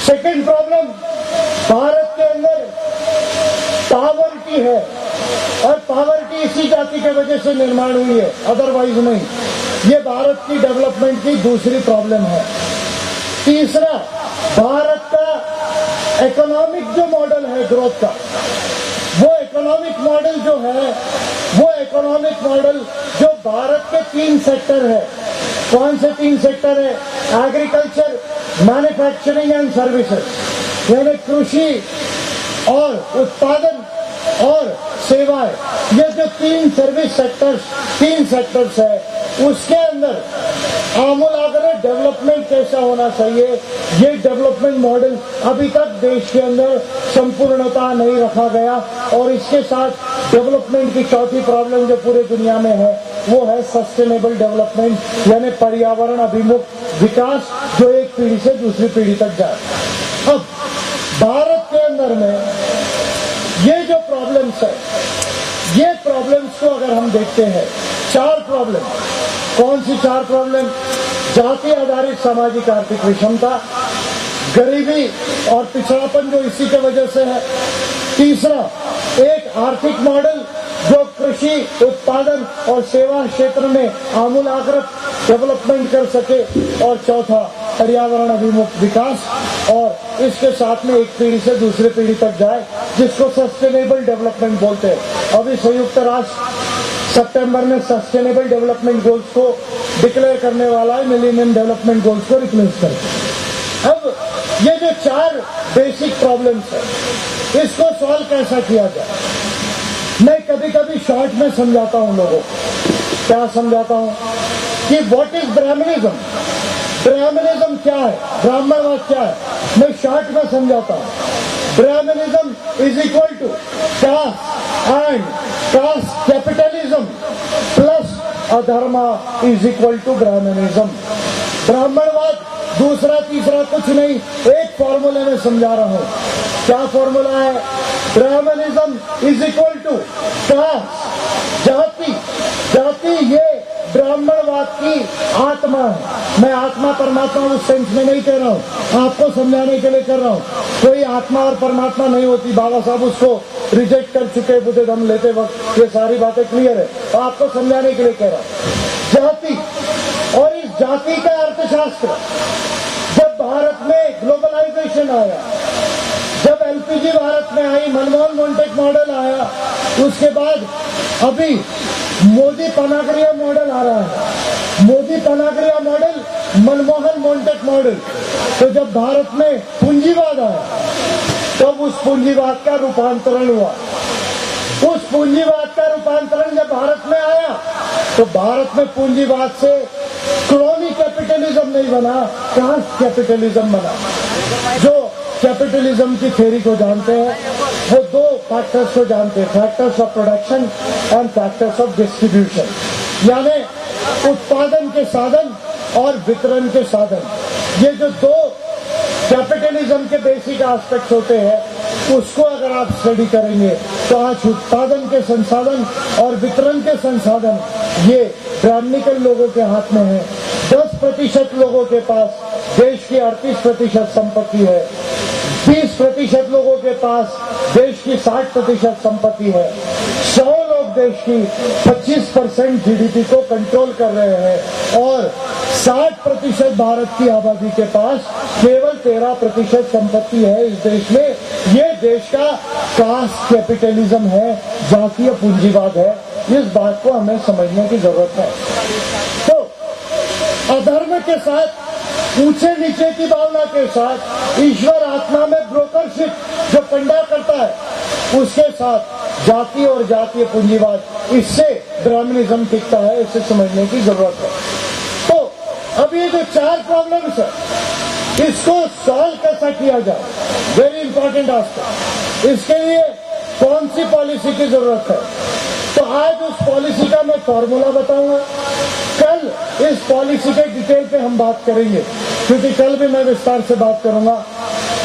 सेकंड प्रॉब्लम, भारत के अंदर पावर्टी है, और पावर्टी इसी जाति के वजह से निर्माण हुई है, अदरवाइज नहीं। ये भारत की डेवलपमेंट की दूसरी प्रॉब्लम है। तीसरा, भारत का इकोनॉमिक जो मॉडल है ग्रोथ का, वो इकोनॉमिक मॉडल जो है, वो इकोनॉमिक मॉडल जो भारत के 3 सेक्टर है। कौन से 3 सेक्टर है? एग्रीकल्चर, मैन्युफैक्चरिंग एंड सर्विसेज, यानी कृषि और उत्पादन और सेवाएं। ये जो 3 सेक्टर्स है, उसके अंदर आमूलाग्र डेवलपमेंट कैसा होना चाहिए, ये डेवलपमेंट मॉडल अभी तक देश के अंदर संपूर्णता नहीं रखा गया। और इसके साथ डेवलपमेंट की चौथी प्रॉब्लम जो पूरे दुनिया में है, वो है सस्टेनेबल डेवलपमेंट, यानी पर्यावरण अभिमुख विकास, जो एक पीढ़ी से दूसरी पीढ़ी तक जाए। अब भारत के अंदर में ये जो प्रॉब्लम्स है, ये प्रॉब्लम्स को अगर हम देखते हैं, 4 प्रॉब्लम। कौन सी 4 प्रॉब्लम? जाति आधारित सामाजिक आर्थिक विषमता, गरीबी और पिछड़ापन जो इसी के वजह से है। तीसरा, एक आर्थिक मॉडल जो कृषि, उत्पादन और सेवा क्षेत्र में आमूलाग्र डेवलपमेंट कर सके। और चौथा, पर्यावरण अभिमुख विकास, और इसके साथ में एक पीढ़ी से दूसरी पीढ़ी तक जाए, जिसको सस्टेनेबल डेवलपमेंट बोलते हैं। अभी संयुक्त राष्ट्र सितंबर में सस्टेनेबल डेवलपमेंट गोल्स को डिक्लेयर करने वाला है, मिलेनियम डेवलपमेंट गोल्स को रिप्लेस करके। अब ये जो 4 बेसिक प्रॉब्लम्स है, इसको सॉल्व कैसा किया जाए? मैं कभी कभी शॉर्ट में समझाता हूं लोगों को। क्या समझाता हूं? कि व्हाट इज ब्राह्मणिज्म, ब्राह्मणिज्म क्या है, ब्राह्मणवाद क्या है, मैं शॉर्ट में समझाता हूं। Brahmanism is equal to caste and caste capitalism plus adharma is equal to Brahmanism. ब्राह्मणवाद दूसरा तीसरा कुछ नहीं, एक फॉर्मूले में समझा रहा हूं। क्या फॉर्मूला है? Brahminism is equal to caste, jati. जाति ये ब्राह्मणवाद की आत्मा है। मैं आत्मा परमात्मा उस सेंस में नहीं कह रहा हूं, आपको समझाने के लिए कर रहा हूं। कोई आत्मा और परमात्मा नहीं होती, बाबा साहब उसको रिजेक्ट कर चुके बुद्ध धर्म लेते वक्त, ये सारी बातें क्लियर है, तो आपको समझाने के लिए कह रहा हूं। जाति, और इस जाति का अर्थशास्त्र, जब भारत में ग्लोबलाइजेशन आया, जब एलपीजी भारत में आई, मनमोहन मोन्टेक मॉडल आया, उसके बाद अभी मोदी पनागरिया मॉडल आ रहा है। Modi Panagariya model, Manmohan Montek model. तो जब भारत में पूंजीवाद आया तब उस पूंजीवाद का रूपांतरण हुआ। उस पूंजीवाद का रूपांतरण जब भारत में आया तो भारत में पूंजीवाद से क्रोनी कैपिटलिज्म नहीं बना, कास्ट कैपिटलिज्म बना। जो कैपिटलिज्म की थ्योरी को जानते हैं वो दो फैक्टर्स को जानते हैं, factors of production and factors of distribution, यानी उत्पादन के साधन और वितरण के साधन। ये जो दो कैपिटलिज्म के बेसिक एस्पेक्ट्स होते हैं उसको अगर आप स्टडी करेंगे तो आज उत्पादन के संसाधन और वितरण के संसाधन ये ब्राह्मणिकल लोगों के हाथ में है। 10% लोगों के पास देश की 38% संपत्ति है, 20% लोगों के पास देश की 60% संपत्ति है, 100 लोग देश की 25% जीडीपी को कंट्रोल कर रहे हैं और 60% भारत की आबादी के पास केवल 13% संपत्ति है इस देश में। ये देश का कास्ट कैपिटलिज्म है, जातीय पूंजीवाद है। इस बात को हमें समझने की जरूरत है। तो अधर्म के साथ, ऊंचे नीचे की भावना के साथ, ईश्वर आत्मा में ब्रोकरशिप जो कंडा करता है उसके साथ जाति और जातीय पूंजीवाद, इससे ब्राह्मणिज्म टिकता है। इसे समझने की जरूरत है। तो अब ये जो 4 प्रॉब्लम्स है इसको सॉल्व कैसा किया जाए, वेरी इंपॉर्टेंट एस्पेक्ट। इसके लिए कौन सी पॉलिसी की जरूरत है, तो आज उस पॉलिसी का मैं फॉर्मूला बताऊंगा। कल इस पॉलिसी के डिटेल पे हम बात करेंगे क्योंकि कल भी मैं विस्तार से बात करूंगा।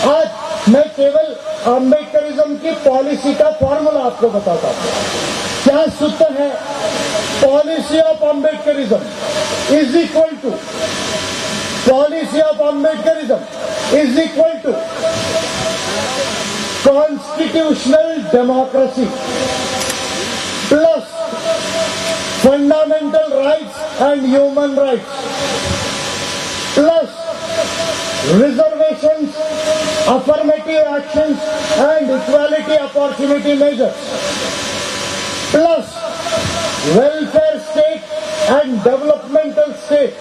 आज मैं केवल अम्बेडकरिज्म की पॉलिसी का फॉर्मूला आपको बताता हूं। क्या सूत्र है? Policy of Ambedkarism is equal to, policy of Ambedkarism is equal to constitutional democracy plus fundamental rights and human rights plus reservations, affirmative actions and equality opportunity measures, plus welfare state and developmental state,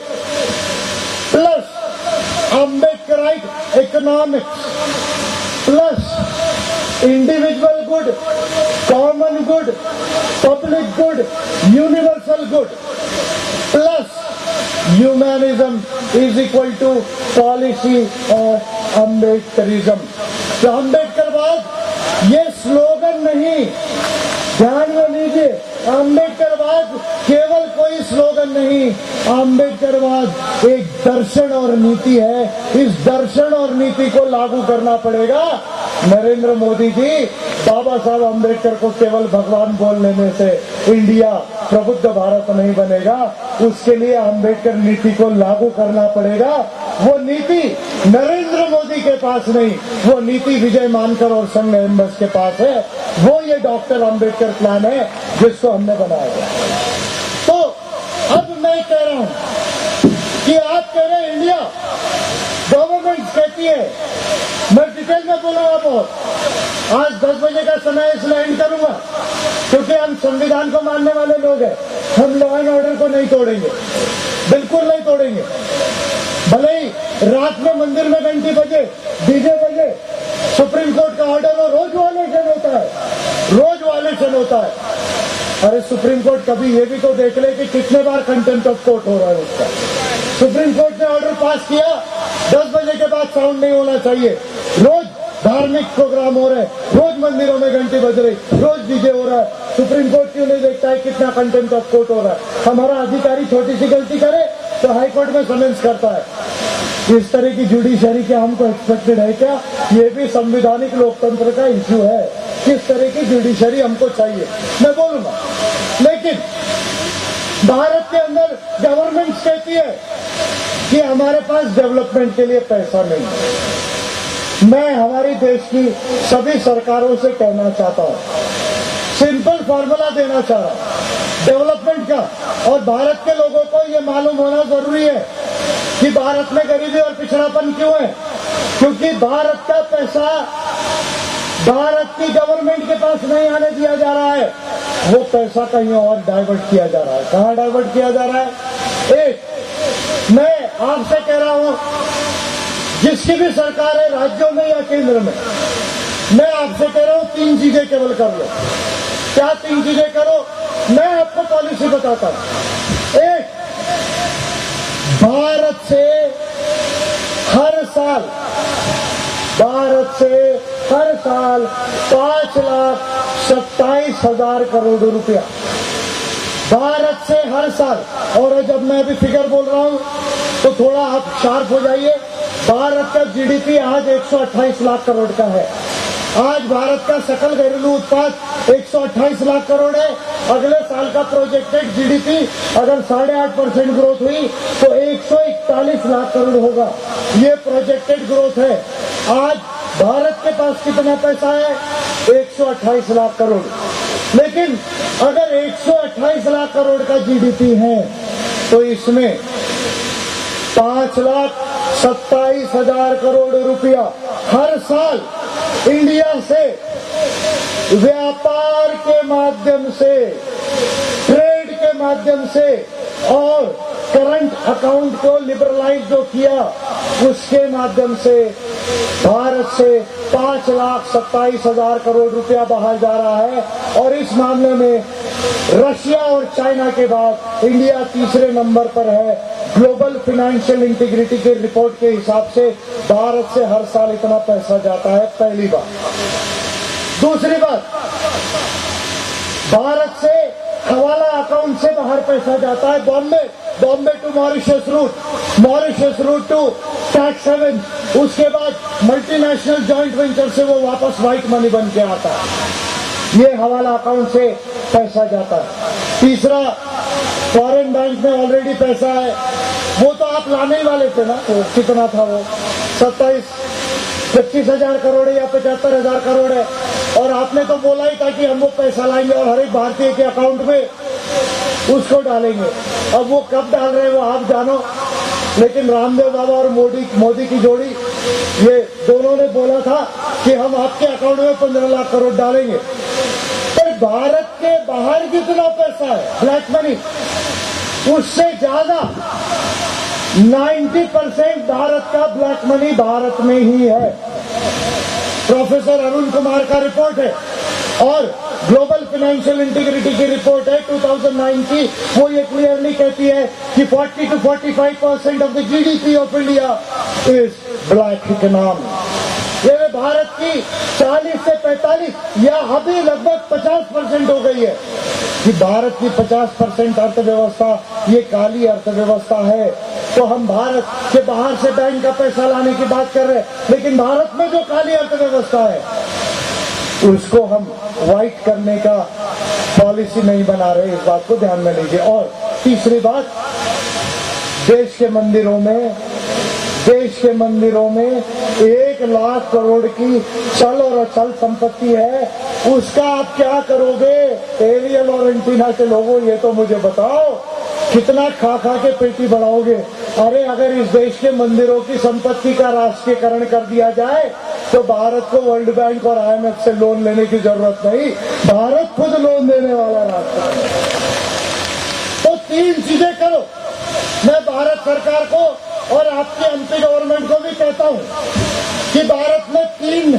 plus Ambedkarite economics, plus individual good, common good, public good, universal good, plus humanism is equal to policy of Ambedkarism. तो अम्बेडकरवाद ये slogan नहीं, ध्यान में लीजिए, अम्बेडकरवाद केवल कोई slogan नहीं, अम्बेडकरवाद एक दर्शन और नीति है। इस दर्शन और नीति को लागू करना पड़ेगा। नरेंद्र मोदी जी बाबा साहब अम्बेडकर को केवल भगवान बोल लेने से इंडिया प्रबुद्ध भारत नहीं बनेगा। उसके लिए अम्बेडकर नीति को लागू करना पड़ेगा। वो नीति नरेंद्र मोदी के पास नहीं, वो नीति विजय मानकर और संघ एम्बस के पास है। वो ये डॉक्टर अम्बेडकर प्लान है जिसको हमने बनाया है। तो अब मैं कह रहा हूं कि आप कह रहे हैं इंडिया गवर्नमेंट कहती है, मैं डिटेल में बोलूंगा बहुत। आज 10 बजे का समय इसलिए एंड करूंगा क्योंकि हम संविधान को मानने वाले लोग हैं। हम लॉ एंड ऑर्डर को नहीं तोड़ेंगे, बिल्कुल नहीं तोड़ेंगे। भले ही रात में मंदिर में घंटी बजे, डीजे बजे, सुप्रीम कोर्ट का ऑर्डर हो, रोज वायलेशन होता है, रोज वायलेशन होता है। अरे सुप्रीम कोर्ट कभी ये भी तो देख ले कि कितने बार कंटेम्प्ट ऑफ कोर्ट हो रहा है उसका। सुप्रीम कोर्ट ने ऑर्डर पास किया 10 बजे के बाद साउंड नहीं होना चाहिए। रोज धार्मिक प्रोग्राम हो रहे हैं, रोज मंदिरों में घंटी बज रही, रोज डीजे हो रहा है। सुप्रीम कोर्ट क्यों नहीं देखता है कितना कंटेम्प्ट ऑफ कोर्ट हो रहा है? हमारा अधिकारी छोटी सी गलती करे तो हाईकोर्ट में समन्स करता है। इस तरह की जुडिशरी क्या हमको एक्सपेक्टेड है क्या? ये भी संवैधानिक लोकतंत्र का इश्यू है। किस तरह की जुडिशरी हमको चाहिए मैं बोलूंगा। लेकिन भारत के अंदर गवर्नमेंट कहती है कि हमारे पास डेवलपमेंट के लिए पैसा नहीं है। मैं हमारी देश की सभी सरकारों से कहना चाहता हूं, सिंपल फॉर्मूला देना चाह रहा हूं डेवलपमेंट का। और भारत के लोगों को ये मालूम होना जरूरी है कि भारत में गरीबी और पिछड़ापन क्यों है। क्योंकि भारत का पैसा भारत की गवर्नमेंट के पास नहीं आने दिया जा रहा है, वो पैसा कहीं और डाइवर्ट किया जा रहा है। कहां डाइवर्ट किया जा रहा है? एक, मैं आपसे कह रहा हूं, जिसकी भी सरकार है, राज्यों में या केंद्र में, मैं आपसे कह रहा हूं 3 चीजें केवल कर लो। क्या 3 चीजें करो? मैं आपको पॉलिसी बताता हूं। एक, भारत से हर साल 5,27,000 करोड़ रुपया, भारत से हर साल। और जब मैं अभी फिगर बोल रहा हूं तो थोड़ा आप शार्प हो जाइए। भारत का जीडीपी आज 128 लाख करोड़ का है। आज भारत का सकल घरेलू उत्पाद 128 लाख करोड़ है। अगले साल का प्रोजेक्टेड जीडीपी अगर 8.5% ग्रोथ हुई तो 141 लाख करोड़ होगा। ये प्रोजेक्टेड ग्रोथ है। आज भारत के पास कितना पैसा है? 128 लाख करोड़। लेकिन अगर 128 लाख करोड़ का जीडीपी है तो इसमें 5,27,000 करोड़ रुपया हर साल इंडिया से व्यापार के माध्यम से, ट्रेड के माध्यम से और करंट अकाउंट को लिबरलाइज जो किया उसके माध्यम से भारत से 5,27,000 करोड़ रुपया बाहर जा रहा है। और इस मामले में रशिया और चाइना के बाद इंडिया तीसरे नंबर पर है। ग्लोबल फाइनेंशियल इंटीग्रिटी के रिपोर्ट के हिसाब से भारत से हर साल इतना पैसा जाता है, पहली बात। दूसरी बात, भारत से हवाला अकाउंट से बाहर पैसा जाता है Bombay to Mauritius route to tax haven, उसके बाद मल्टीनेशनल जॉइंट वेंचर से वो वापस व्हाइट मनी बन के आता है। ये हवाला अकाउंट से पैसा जाता है। तीसरा, फॉरेन बैंक में ऑलरेडी पैसा है, वो तो आप लाने ही वाले थे ना। तो कितना था वो? 25,000 करोड़ है या 75,000 करोड़ है। और आपने तो बोला ही था कि हम वो पैसा लाएंगे और हर एक भारतीय के अकाउंट में उसको डालेंगे। अब वो कब डाल रहे हैं वो आप जानो। लेकिन रामदेव बाबा और मोदी की जोड़ी, ये दोनों ने बोला था कि हम आपके अकाउंट में 15 लाख करोड़ डालेंगे। पर भारत के बाहर कितना पैसा है ब्लैक मनी? उससे ज्यादा 90% भारत का ब्लैक मनी भारत में ही है। प्रोफेसर अरुण कुमार का रिपोर्ट है और ग्लोबल फाइनेंशियल इंटीग्रिटी की रिपोर्ट है 2009 की। वो ये क्लियरली कहती है कि 40 to 45% of the GDP of India is black economy. ये भारत की 40 से 45 या अभी लगभग 50% हो गई है कि भारत की 50% अर्थव्यवस्था ये काली अर्थव्यवस्था है। तो हम भारत के बाहर से बैंक का पैसा लाने की बात कर रहे हैं, लेकिन भारत में जो काली अर्थव्यवस्था है उसको हम व्हाइट करने का पॉलिसी नहीं बना रहे। इस बात को ध्यान में लीजिए। और तीसरी बात, देश के मंदिरों में 1 लाख करोड़ की चल और अचल संपत्ति है। उसका आप क्या करोगे? एरियल और एंटीना के लोगों, ये तो मुझे बताओ, कितना खा के पेटी बढ़ाओगे? अरे अगर इस देश के मंदिरों की संपत्ति का राष्ट्रीयकरण कर दिया जाए तो भारत को वर्ल्ड बैंक और IMF से लोन लेने की जरूरत नहीं, भारत खुद लोन देने वाला राष्ट्र है। तो 3 चीजें करो। मैं भारत सरकार को और आपकी एमपी गवर्नमेंट को भी कहता हूं कि भारत में 3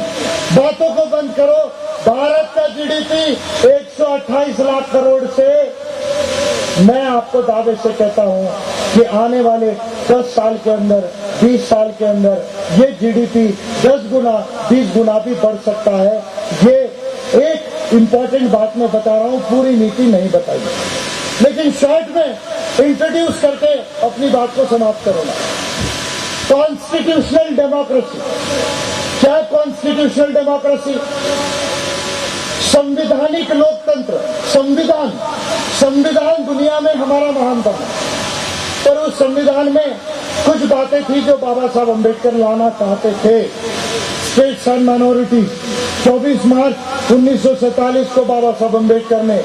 बातों को बंद करो। भारत का जीडीपी 128 लाख करोड़ से, मैं आपको दावे से कहता हूं कि आने वाले 10 साल के अंदर, 20 साल के अंदर ये जीडीपी 10 गुना 20 गुना भी बढ़ सकता है। ये एक इम्पोर्टेंट बात मैं बता रहा हूं, पूरी नीति नहीं बताई, लेकिन शॉर्ट में इंट्रोड्यूस करके अपनी बात को समाप्त करूंगा। Constitutional democracy. क्या कॉन्स्टिट्यूशनल डेमोक्रेसी? संविधानिक लोकतंत्र। संविधान दुनिया में हमारा महानतम है, पर उस संविधान में कुछ बातें थी जो बाबा साहब अम्बेडकर लाना चाहते थे। States and minorities. 24 मार्च 1947 को बाबा साहब अम्बेडकर ने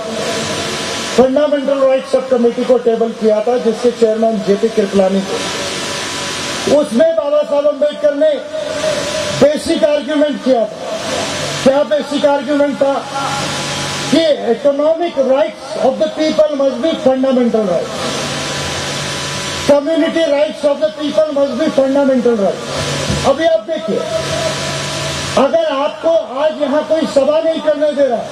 फंडामेंटल राइट्स सब कमेटी को टेबल किया था, जिसके चेयरमैन जेपी कृपलानी थे। उसमें बाबा साहब अम्बेडकर ने बेसिक आर्ग्यूमेंट किया था क्या बेसिक आर्ग्यूमेंट था कि economic rights of the people must be fundamental rights, community rights of the people must be fundamental rights. अभी आप देखिए, अगर आपको आज यहां कोई सभा नहीं करने दे रहा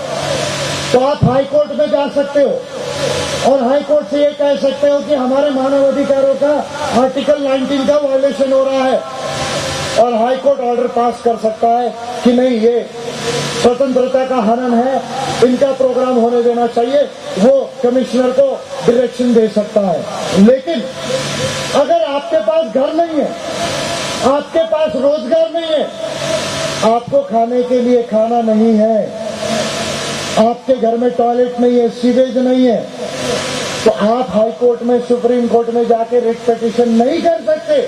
तो आप हाई कोर्ट में जा सकते हो और हाई कोर्ट से ये कह सकते हो कि हमारे मानव अधिकारों का आर्टिकल 19 का वायलेशन हो रहा है, और हाई कोर्ट ऑर्डर पास कर सकता है कि नहीं, ये स्वतंत्रता का हनन है, इनका प्रोग्राम होने देना चाहिए, वो कमिश्नर को डायरेक्शन दे सकता है। लेकिन अगर आपके पास घर नहीं है, आपके पास रोजगार नहीं है, आपको खाने के लिए खाना नहीं है, आपके घर में टॉयलेट नहीं है, सीवेज नहीं है, तो आप हाई कोर्ट में, सुप्रीम कोर्ट में जाके रिट पिटीशन नहीं कर सकते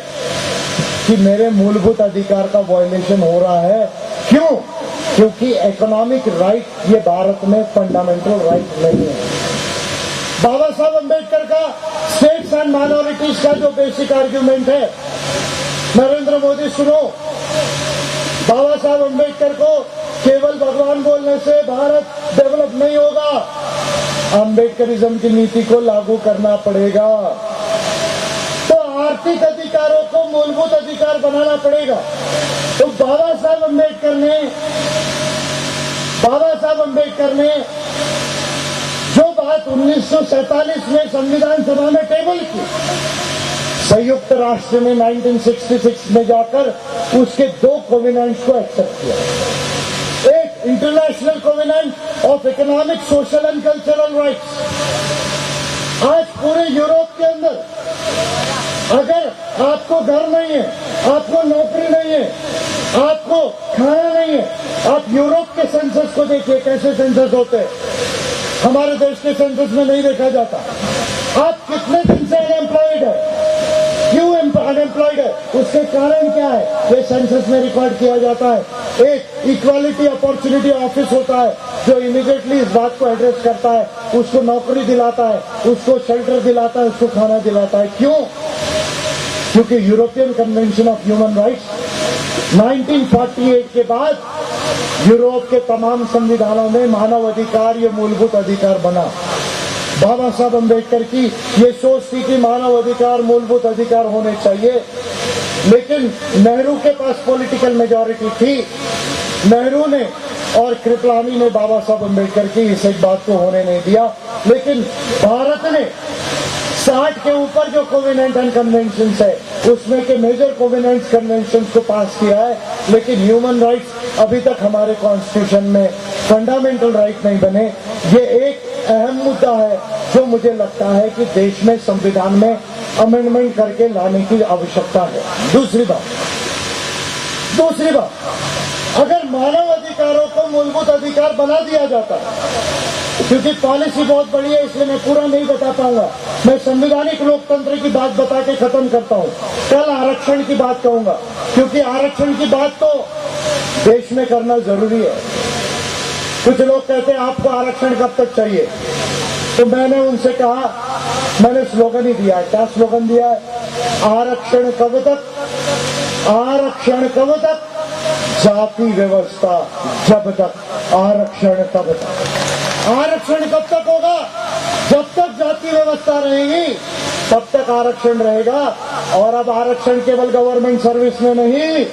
कि मेरे मूलभूत अधिकार का वायलेशन हो रहा है। क्यों? क्योंकि इकोनॉमिक राइट ये भारत में फंडामेंटल राइट नहीं है। बाबा साहब अम्बेडकर का स्टेट्स एंड माइनॉरिटीज का जो बेसिक आर्ग्यूमेंट है, नरेंद्र मोदी सुनो, बाबा साहब अम्बेडकर को केवल भगवान बोलने से भारत डेवलप नहीं होगा, अम्बेडकरिज्म की नीति को लागू करना पड़ेगा। तो आर्थिक अधिकारों को मूलभूत अधिकार बनाना पड़ेगा। तो बाबा साहब अम्बेडकर ने जो बात 1947 में संविधान सभा में टेबल की, संयुक्त राष्ट्र में 1966 में जाकर उसके 2 कोवेनेंट्स को एक्सेप्ट किया। एक international covenant of economic, social and cultural rights. आज पूरे यूरोप के अंदर अगर आपको घर नहीं है, आपको नौकरी नहीं है, आपको खाना नहीं है, आप यूरोप के सेंसस को देखिए, कैसे सेंसस होते हैं, हमारे देश के सेंसस में नहीं देखा जाता। आप कितने दिन से अनएम्प्लॉयड है, क्यों अनएम्प्लॉयड है, उसके कारण क्या है, ये सेंसस में रिकॉर्ड किया जाता है। एक इक्वालिटी अपॉर्चुनिटी ऑफिस होता है जो इमीडिएटली इस बात को एड्रेस करता है, उसको नौकरी दिलाता है, उसको शेल्टर दिलाता है, उसको खाना दिलाता है। क्यों? क्योंकि European convention of human rights 1948 के बाद यूरोप के तमाम संविधानों में मानव अधिकार ये मूलभूत अधिकार बना। बाबा साहब अम्बेडकर की ये सोच थी कि मानव अधिकार मूलभूत अधिकार होने चाहिए, लेकिन नेहरू के पास पॉलिटिकल मेजॉरिटी थी। नेहरू ने और कृपलानी ने बाबा साहब अम्बेडकर की इस एक बात को होने नहीं दिया। लेकिन भारत ने 60 के ऊपर जो कोवेनेंट एंड कन्वेंशन है, उसमें के मेजर कोवेनेंट कन्वेंशन को पास किया है, लेकिन ह्यूमन राइट्स अभी तक हमारे कॉन्स्टिट्यूशन में फंडामेंटल राइट नहीं बने। ये एक अहम मुद्दा है जो मुझे लगता है कि देश में संविधान में अमेंडमेंट करके लाने की आवश्यकता है। दूसरी बात, अगर मानव अधिकारों को मूलभूत अधिकार बना दिया जाता है, क्योंकि पॉलिसी बहुत बड़ी है इसलिए मैं पूरा नहीं बता पाऊंगा, मैं संवैधानिक लोकतंत्र की बात बता के खत्म करता हूं। कल आरक्षण की बात कहूंगा, क्योंकि आरक्षण की बात तो देश में करना जरूरी है। कुछ लोग कहते हैं आपको आरक्षण कब तक चाहिए, तो मैंने उनसे कहा, मैंने स्लोगन ही दिया है। क्या स्लोगन दिया है? आरक्षण कब तक, आरक्षण कब तक, जाति व्यवस्था जब तक, आरक्षण तब तक। आरक्षण कब तक होगा? जब तक जाति व्यवस्था रहेगी तब तक आरक्षण रहेगा। और अब आरक्षण केवल गवर्नमेंट सर्विस में नहीं,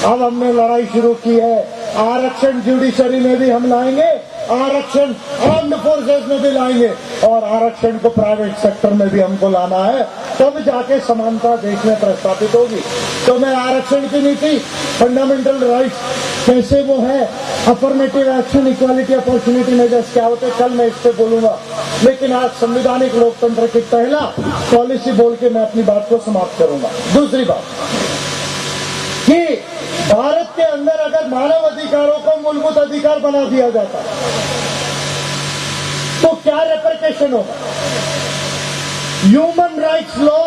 अब हमने लड़ाई शुरू की है, आरक्षण जुडिशरी में भी हम लाएंगे, आरक्षण आर्म्ड फोर्सेस में भी लाएंगे, और आरक्षण को प्राइवेट सेक्टर में भी हमको लाना है, तब जाके समानता देश में प्रस्तापित होगी। तो मैं आरक्षण की नीति, फंडामेंटल राइट्स कैसे वो है, affirmative action, equality opportunity measures क्या होते, कल मैं इस पे बोलूंगा। लेकिन आज संवैधानिक लोकतंत्र की पहला पॉलिसी बोल के मैं अपनी बात को समाप्त करूंगा। दूसरी बात कि भारत के अंदर अगर मानव अधिकारों को मूलभूत अधिकार बना दिया जाता तो क्या रेपरकेशन होगा? ह्यूमन राइट्स लॉ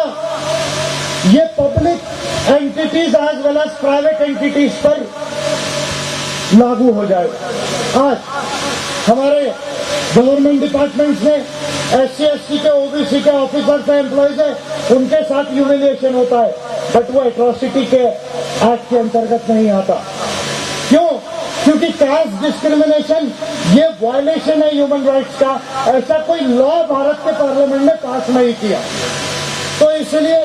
ये public entities as well as private entities पर लागू हो जाएगा। आज हमारे गवर्नमेंट डिपार्टमेंट्स में SC ST के OBC के ऑफिसर्स हैं, एम्प्लॉयज हैं, उनके साथ ह्यूमिलिएशन होता है, बट वो एट्रोसिटी के एक्ट के अंतर्गत नहीं आता। क्यों? क्योंकि कास्ट डिस्क्रिमिनेशन ये वायलेशन है ह्यूमन राइट्स का। ऐसा कोई लॉ भारत के पार्लियामेंट ने पास नहीं किया। तो इसलिए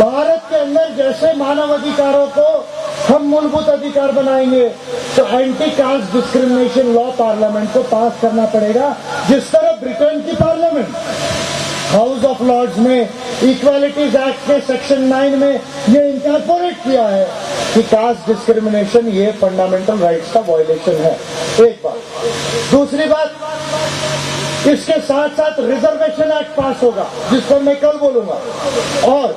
भारत के अंदर जैसे मानव अधिकारों को हम मूलभूत अधिकार बनाएंगे, तो anti caste discrimination law parliament को पास करना पड़ेगा, जिस तरह ब्रिटेन की पार्लियामेंट हाउस ऑफ लॉर्ड्स में इक्वालिटीज एक्ट के सेक्शन 9 में ये इंकॉर्पोरेट किया है कि कास्ट डिस्क्रिमिनेशन ये फंडामेंटल राइट्स का वायलेशन है। एक बात। दूसरी बात, इसके साथ साथ रिजर्वेशन एक्ट पास होगा, जिस पर मैं कल बोलूंगा, और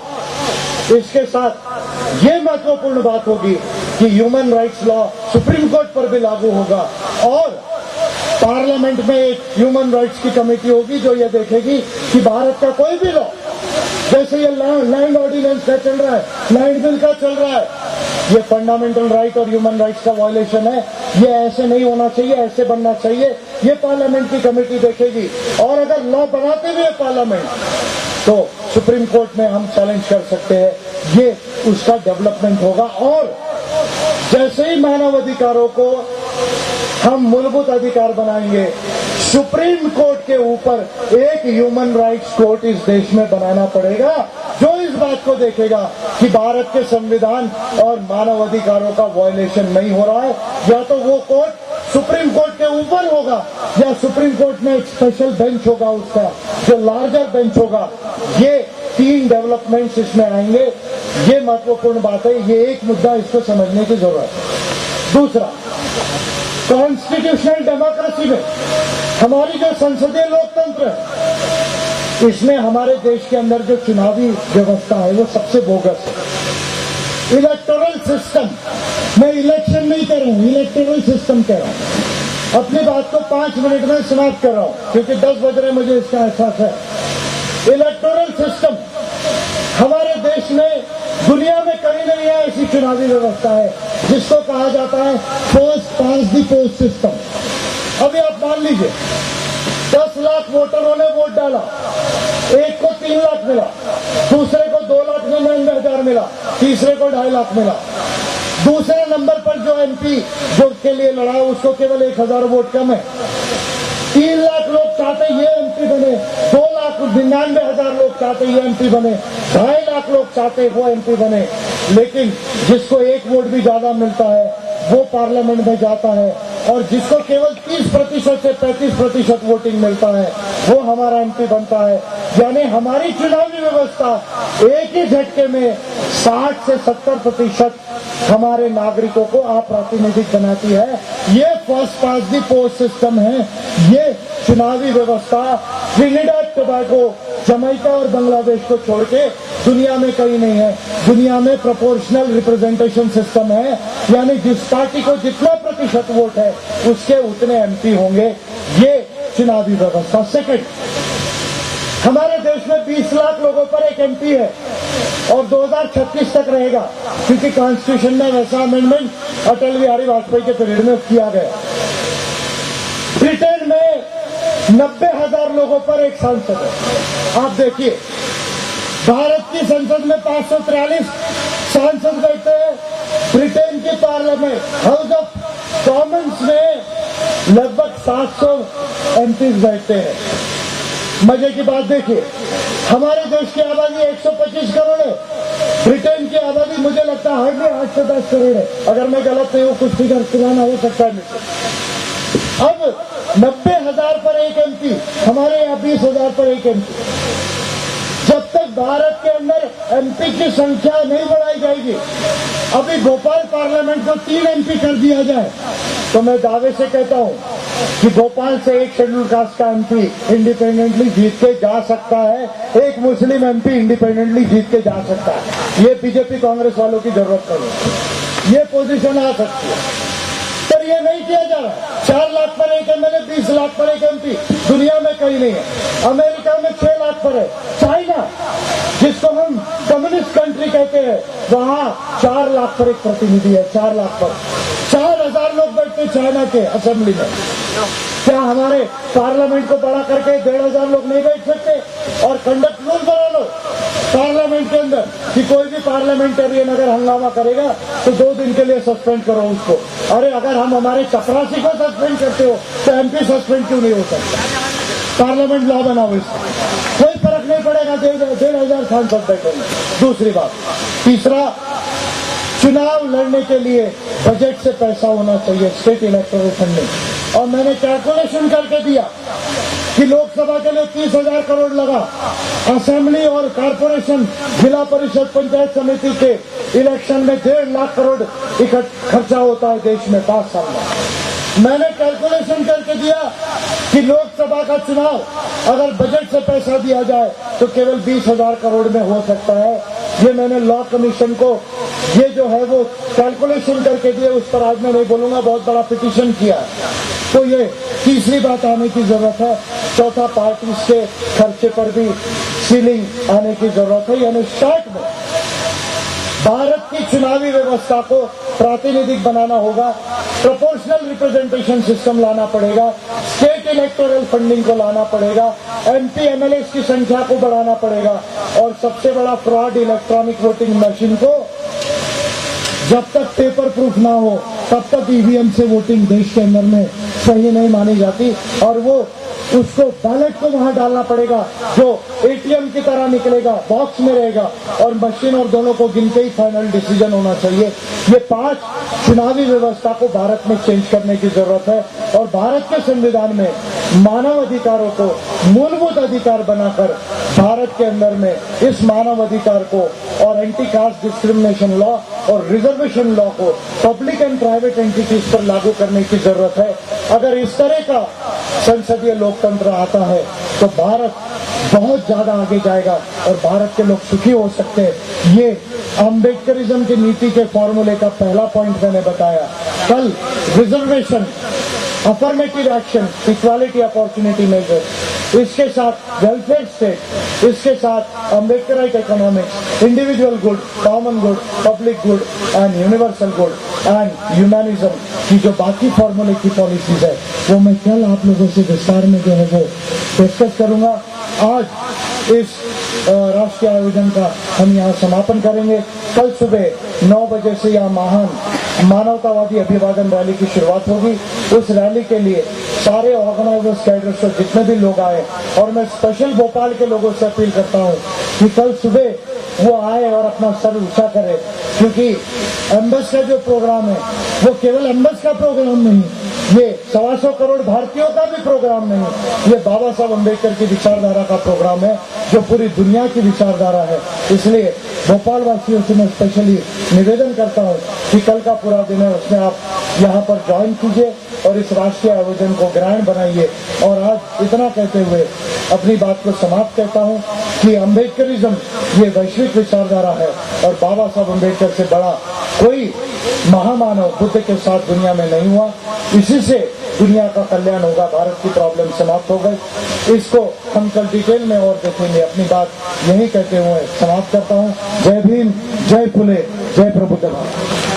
इसके साथ ये महत्वपूर्ण बात होगी कि human rights law supreme court पर भी लागू होगा, और पार्लियामेंट में एक ह्यूमन राइट्स की कमेटी होगी जो ये देखेगी कि भारत का कोई भी लॉ, जैसे ये लैंड ऑर्डिनेंस का चल रहा है, लैंड बिल का चल रहा है, ये फंडामेंटल राइट और ह्यूमन राइट्स का वायलेशन है, ये ऐसे नहीं होना चाहिए, ऐसे बनना चाहिए, ये पार्लियामेंट की कमेटी देखेगी। और अगर लॉ बनाते हुए पार्लियामेंट, तो सुप्रीम कोर्ट में हम चैलेंज कर सकते हैं, ये उसका डेवलपमेंट होगा। और जैसे ही मानव अधिकारों को हम मूलभूत अधिकार बनाएंगे, सुप्रीम कोर्ट के ऊपर एक ह्यूमन राइट्स कोर्ट इस देश में बनाना पड़ेगा, जो इस बात को देखेगा कि भारत के संविधान और मानव अधिकारों का वायलेशन नहीं हो रहा है। या तो वो कोर्ट सुप्रीम कोर्ट के ऊपर होगा, या सुप्रीम कोर्ट में एक स्पेशल बेंच होगा, उसका जो लार्जर बेंच होगा। ये 3 डेवलपमेंट्स इसमें आएंगे। ये महत्वपूर्ण बात है, ये एक मुद्दा, इसको समझने की जरूरत है। दूसरा, कॉन्स्टिट्यूशनल डेमोक्रेसी में हमारी जो संसदीय लोकतंत्र है, इसमें हमारे देश के अंदर जो चुनावी व्यवस्था है वो सबसे बोगस है। इलेक्टोरल सिस्टम, मैं इलेक्शन नहीं कर रहा हूं, इलेक्टोरल सिस्टम कह रहा हूं। अपनी बात को 5 मिनट में समाप्त कर रहा हूं, क्योंकि 10 बज रहे मुझे इसका एहसास है। इलेक्टोरल सिस्टम हमारे देश में दुनिया में कहीं नहीं है ऐसी चुनावी व्यवस्था है, जिसको कहा जाता है first pass the post system. अभी आप मान लीजिए 10 लाख वोटरों ने वोट डाला, एक को 3 लाख मिला, दूसरे को 2,99,000 मिला, तीसरे को 2.5 लाख मिला। दूसरे नंबर पर जो एमपी जो के लिए लड़ा उसको केवल 1,000 वोट कम है। 3 लाख लोग चाहते ये एमपी बने, 2,99,000 लोग चाहते ये एमपी बने, 2.5 लाख लोग चाहते वो एमपी बने। लेकिन जिसको एक वोट भी ज्यादा मिलता है वो पार्लियामेंट में जाता है, और जिसको केवल 30% से 35% वोटिंग मिलता है वो हमारा एमपी बनता है। यानी हमारी चुनावी व्यवस्था एक ही झटके में 60 से 70% हमारे नागरिकों को अप्रातिनिधिक बनाती है। ये first pass the post system है। ये चुनावी व्यवस्था ट्रिनिडाद टोबैगो, जमैका और बांग्लादेश को छोड़ के दुनिया में कहीं नहीं है। दुनिया में प्रोपोर्शनल रिप्रेजेंटेशन सिस्टम है, यानी जिस पार्टी को जितना प्रतिशत वोट है उसके उतने एमपी होंगे। ये चुनावी व्यवस्था। सेकंड, हमारे देश में 20 लाख लोगों पर एक एमपी है और 2036 तक रहेगा, क्योंकि कॉन्स्टिट्यूशन में वैसा अमेंडमेंट अटल बिहारी वाजपेयी के पीरियड में किया गया। ब्रिटेन में 90,000 लोगों पर एक सांसद है। आप देखिए, भारत की संसद में 543 सांसद बैठते हैं, ब्रिटेन की पार्लियामेंट हाउस ऑफ कॉमन्स में लगभग 700 एमपीज बैठते हैं। मजे की बात देखिए, हमारे देश की आबादी 125 करोड़ है, ब्रिटेन की आबादी मुझे लगता है हार्डली 8 से 10 करोड़ है। अगर मैं गलत नहीं हूं, कुछ फिगर पुराना हो सकता है मुझे। अब 90,000 पर एक एमपी, हमारे यहाँ 20,000 पर एक एमपी। जब तक भारत के अंदर एमपी की संख्या नहीं बढ़ाई जाएगी, अभी भोपाल पार्लियामेंट को 3 एमपी कर दिया जाए, तो मैं दावे से कहता हूं कि भोपाल से एक शेड्यूल कास्ट का एमपी इंडिपेंडेंटली जीत के जा सकता है, एक मुस्लिम एमपी इंडिपेंडेंटली जीत के जा सकता है। ये बीजेपी कांग्रेस वालों की जरूरत नहीं, ये पोजीशन आ सकती है, पर ये नहीं किया जा रहा। 4 लाख पर एक एमएलए, 20 लाख पर एक एमपी, दुनिया में कहीं नहीं है। अमेरिका में 6 लाख पर है। चाइना, जिसको हम कम्युनिस्ट कंट्री कहते हैं, वहां 4 लाख पर एक प्रतिनिधि है। 4 लाख पर 4,000 लोग बैठते चाइना जाके असेंबली में? क्या हमारे पार्लियामेंट को बड़ा करके 1,500 लोग नहीं बैठ सकते? और कंडक्ट रूल बना लो पार्लियामेंट के अंदर कि कोई भी पार्लियामेंटेरियन अगर हंगामा करेगा तो 2 दिन के लिए सस्पेंड करो उसको। अरे अगर हम हमारे चपरासी को सस्पेंड करते हो तो एमपी सस्पेंड क्यों नहीं हो सकता? पार्लियामेंट लॉ बनाओ इसको, कोई फर्क नहीं पड़ेगा, 1,500 सांसद बैठेंगे। दूसरी बात, तीसरा, चुनाव लड़ने के लिए बजट से पैसा होना चाहिए, स्टेट इलेक्टोरल फंडिंग। और मैंने कैलकुलेशन करके दिया कि लोकसभा के लिए 30,000 करोड़ लगा, असेंबली और कारपोरेशन, जिला परिषद, पंचायत समिति के इलेक्शन में 1.5 लाख करोड़ खर्चा होता है देश में 5 साल में। मैंने कैलकुलेशन करके दिया कि लोकसभा का चुनाव अगर बजट से पैसा दिया जाए तो केवल 20,000 करोड़ में हो सकता है। ये मैंने लॉ कमीशन को ये जो है वो कैलकुलेशन करके दिए, उस पर आज मैं नहीं बोलूंगा, बहुत बड़ा पिटीशन किया है। तो ये तीसरी बात आने की जरूरत है। चौथा, पार्टी के खर्चे पर भी सीलिंग आने की जरूरत है। यानी शॉर्ट में भारत की चुनावी व्यवस्था को प्रातिनिधिक बनाना होगा, प्रोपोर्शनल रिप्रेजेंटेशन सिस्टम लाना पड़ेगा, स्टेट इलेक्टोरल फंडिंग को लाना पड़ेगा, एमपी एमएलए की संख्या को बढ़ाना पड़ेगा और सबसे बड़ा फ्रॉड, इलेक्ट्रॉनिक वोटिंग मशीन को जब तक पेपर प्रूफ ना हो तब तक ईवीएम से वोटिंग देश के अंदर में सही नहीं मानी जाती और वो उसको बैलेट को वहां डालना पड़ेगा जो एटीएम की तरह निकलेगा, बॉक्स में रहेगा और मशीन और दोनों को गिन के ही फाइनल डिसीजन होना चाहिए। ये 5 चुनावी व्यवस्था को भारत में चेंज करने की जरूरत है और भारत के संविधान में मानव अधिकारों को मूलभूत अधिकार बनाकर भारत के अंदर में इस मानव अधिकार को और एंटी कास्ट डिस्क्रिमिनेशन लॉ और रिजर्वेशन लॉ को पब्लिक एंड प्राइवेट एंटिटीज पर लागू करने की जरूरत है। अगर इस तरह का संसदीय लोकतंत्र आता है तो भारत बहुत ज्यादा आगे जाएगा और भारत के लोग सुखी हो सकते हैं। ये अम्बेडकरिज्म की नीति के फॉर्मूले का पहला पॉइंट मैंने बताया। कल reservation, affirmative action, equality opportunity measure, इसके साथ वेलफेयर स्टेट, इसके साथ Ambedkarite economics, individual good, common good, public good and universal good and humanism की जो बाकी फॉर्मूले की पॉलिसीज है वो मैं कल आप लोगों से विस्तार में जो है वो डिस्कस करूंगा। आज इस राष्ट्रीय आयोजन का हम यहाँ समापन करेंगे। कल सुबह 9 बजे से यहाँ महान मानवतावादी अभिवादन रैली की शुरुआत होगी। उस रैली के लिए सारे ऑर्गेनाइजर्स, कैडर्स और जितने भी लोग आए, और मैं स्पेशल भोपाल के लोगों से अपील करता हूँ कि कल सुबह वो आए और अपना सर ऊंचा करे, क्योंकि एम्बस का जो प्रोग्राम है वो केवल एम्बस का प्रोग्राम नहीं, ये 125 करोड़ भारतीयों का भी प्रोग्राम नहीं, ये बाबा साहब अम्बेडकर की विचारधारा का प्रोग्राम है जो पूरी दुनिया की विचारधारा है। इसलिए भोपाल वासियों से मैं स्पेशली निवेदन करता हूँ कि कल का पूरा दिन है उसमें आप यहाँ पर ज्वाइन कीजिए और इस राष्ट्रीय आयोजन को ग्रैंड बनाइए। और आज इतना कहते हुए अपनी बात को समाप्त करता हूँ कि अम्बेडकरिज्म ये वैश्विक विचारधारा है और बाबा साहब अम्बेडकर से बड़ा कोई महामानव बुद्ध के साथ दुनिया में नहीं हुआ। इसी से दुनिया का कल्याण होगा, भारत की प्रॉब्लम समाप्त हो गई। इसको हम कल डिटेल में और देखेंगे। अपनी बात यही कहते हुए समाप्त करता हूँ। जय भीम, जय फुले, जय प्रबुद्ध भारत।